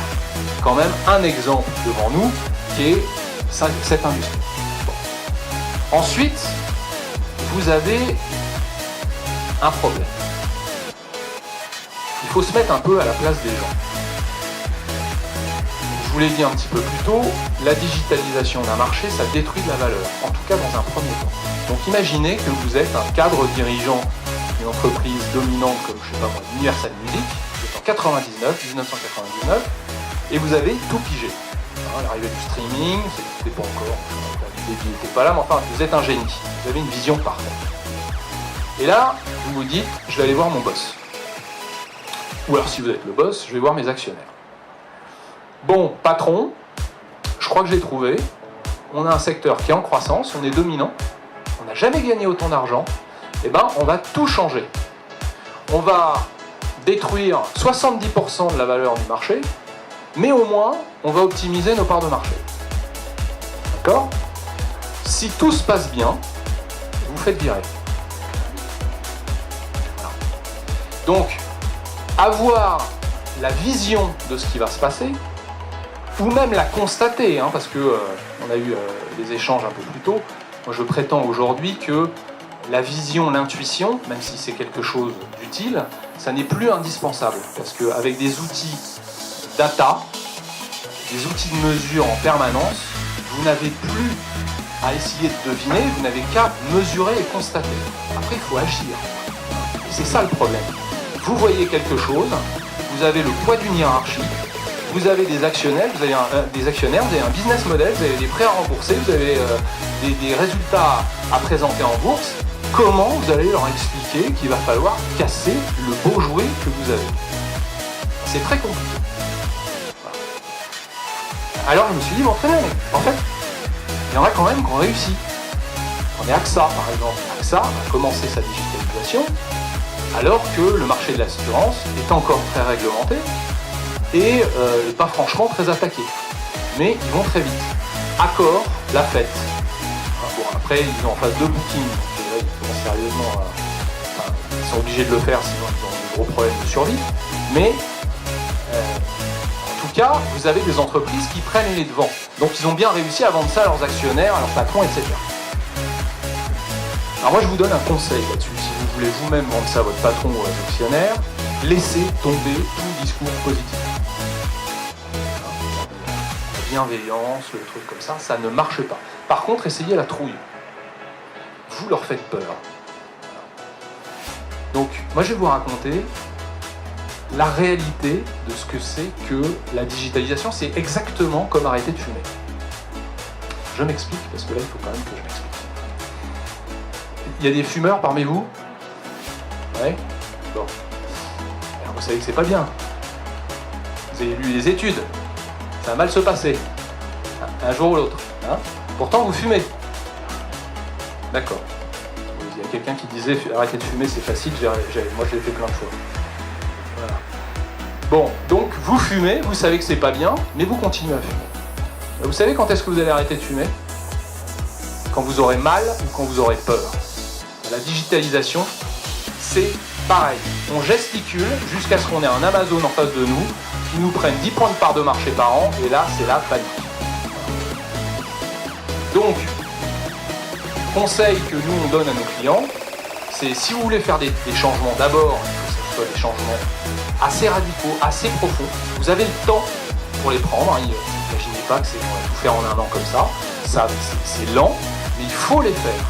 quand même un exemple devant nous qui est cette industrie. Bon. Ensuite, vous avez un problème. Il faut se mettre un peu à la place des gens. Je vous l'ai dit un petit peu plus tôt, la digitalisation d'un marché, ça détruit de la valeur, en tout cas dans un premier temps. Donc imaginez que vous êtes un cadre dirigeant d'une entreprise dominante comme, je sais pas moi, Universal Music, vous êtes en 1999, et vous avez tout pigé. L'arrivée du streaming, c'était pas encore, le débit n'était pas là, mais enfin, vous êtes un génie. Vous avez une vision parfaite. Et là, vous vous dites, je vais aller voir mon boss. Ou alors, si vous êtes le boss, je vais voir mes actionnaires. Bon, patron, je crois que j'ai trouvé. On a un secteur qui est en croissance, on est dominant, on n'a jamais gagné autant d'argent. Eh ben, on va tout changer. On va détruire 70% de la valeur du marché, mais au moins, on va optimiser nos parts de marché. D'accord ? Si tout se passe bien, vous faites virer. Voilà. Donc, avoir la vision de ce qui va se passer, ou même la constater, parce que on a eu des échanges un peu plus tôt. Moi, je prétends aujourd'hui que la vision, l'intuition, même si c'est quelque chose d'utile, ça n'est plus indispensable. Parce qu'avec des outils data, des outils de mesure en permanence, vous n'avez plus à essayer de deviner, vous n'avez qu'à mesurer et constater. Après, il faut agir. Et c'est ça le problème. Vous voyez quelque chose, vous avez le poids d'une hiérarchie, vous avez des actionnaires, vous avez un business model, vous avez des prêts à rembourser, vous avez des résultats à présenter en bourse. Comment vous allez leur expliquer qu'il va falloir casser le beau jouet que vous avez? C'est très compliqué. Voilà. Alors je me suis dit, bon, très bien, mais en fait, il y en a quand même qui ont réussi. On est AXA, par exemple. AXA a commencé sa digitalisation alors que le marché de l'assurance est encore très réglementé et pas franchement très attaqué. Mais ils vont très vite. Accor l'a fait. Bon, après, ils ont en face 2 bookings. Ils commencent sérieusement ils sont obligés de le faire, sinon ils ont des gros problèmes de survie. Mais en tout cas, vous avez des entreprises qui prennent les devants. Donc ils ont bien réussi à vendre ça à leurs actionnaires, à leurs patrons, etc. Alors moi, je vous donne un conseil là-dessus. Si vous voulez vous-même vendre ça à votre patron ou à vos actionnaires, laissez tomber tout discours positif. La bienveillance, le truc comme ça ne marche pas. Par contre, essayez la trouille. Vous leur faites peur. Donc, moi, je vais vous raconter la réalité de ce que c'est que la digitalisation. C'est exactement comme arrêter de fumer. Je m'explique, parce que là, il faut quand même que je m'explique. Il y a des fumeurs parmi vous? Ouais? Bon. Alors, vous savez que c'est pas bien. Vous avez lu les études. Ça va mal se passer. Un jour ou l'autre. Pourtant, vous fumez. D'accord. Il y a quelqu'un qui disait arrêter de fumer, c'est facile. Moi, je l'ai fait plein de fois. Voilà. Bon, donc vous fumez, vous savez que c'est pas bien, mais vous continuez à fumer. Vous savez quand est-ce que vous allez arrêter de fumer? Quand vous aurez mal ou quand vous aurez peur. La digitalisation, c'est pareil. On gesticule jusqu'à ce qu'on ait un Amazon en face de nous qui nous prenne 10 points de part de marché par an, et là, c'est la panique. Donc, conseil que nous, on donne à nos clients, c'est si vous voulez faire des changements, d'abord, il faut que ce soit des changements assez radicaux, assez profonds. Vous avez le temps pour les prendre. N'imaginez pas que on va tout faire en un an comme ça. C'est lent, mais il faut les faire.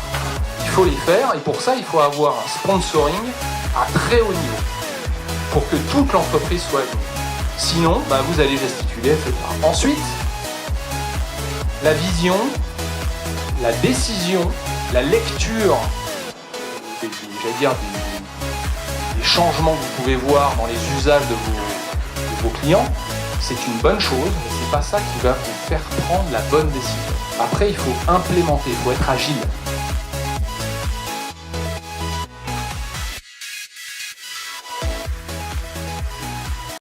Il faut les faire, et pour ça, il faut avoir un sponsoring à très haut niveau pour que toute l'entreprise soit alignée. Sinon, vous allez gesticuler, etc. Ensuite, la vision, la décision, la lecture, des changements que vous pouvez voir dans les usages de vos clients, c'est une bonne chose, mais c'est pas ça qui va vous faire prendre la bonne décision. Après, il faut implémenter, il faut être agile.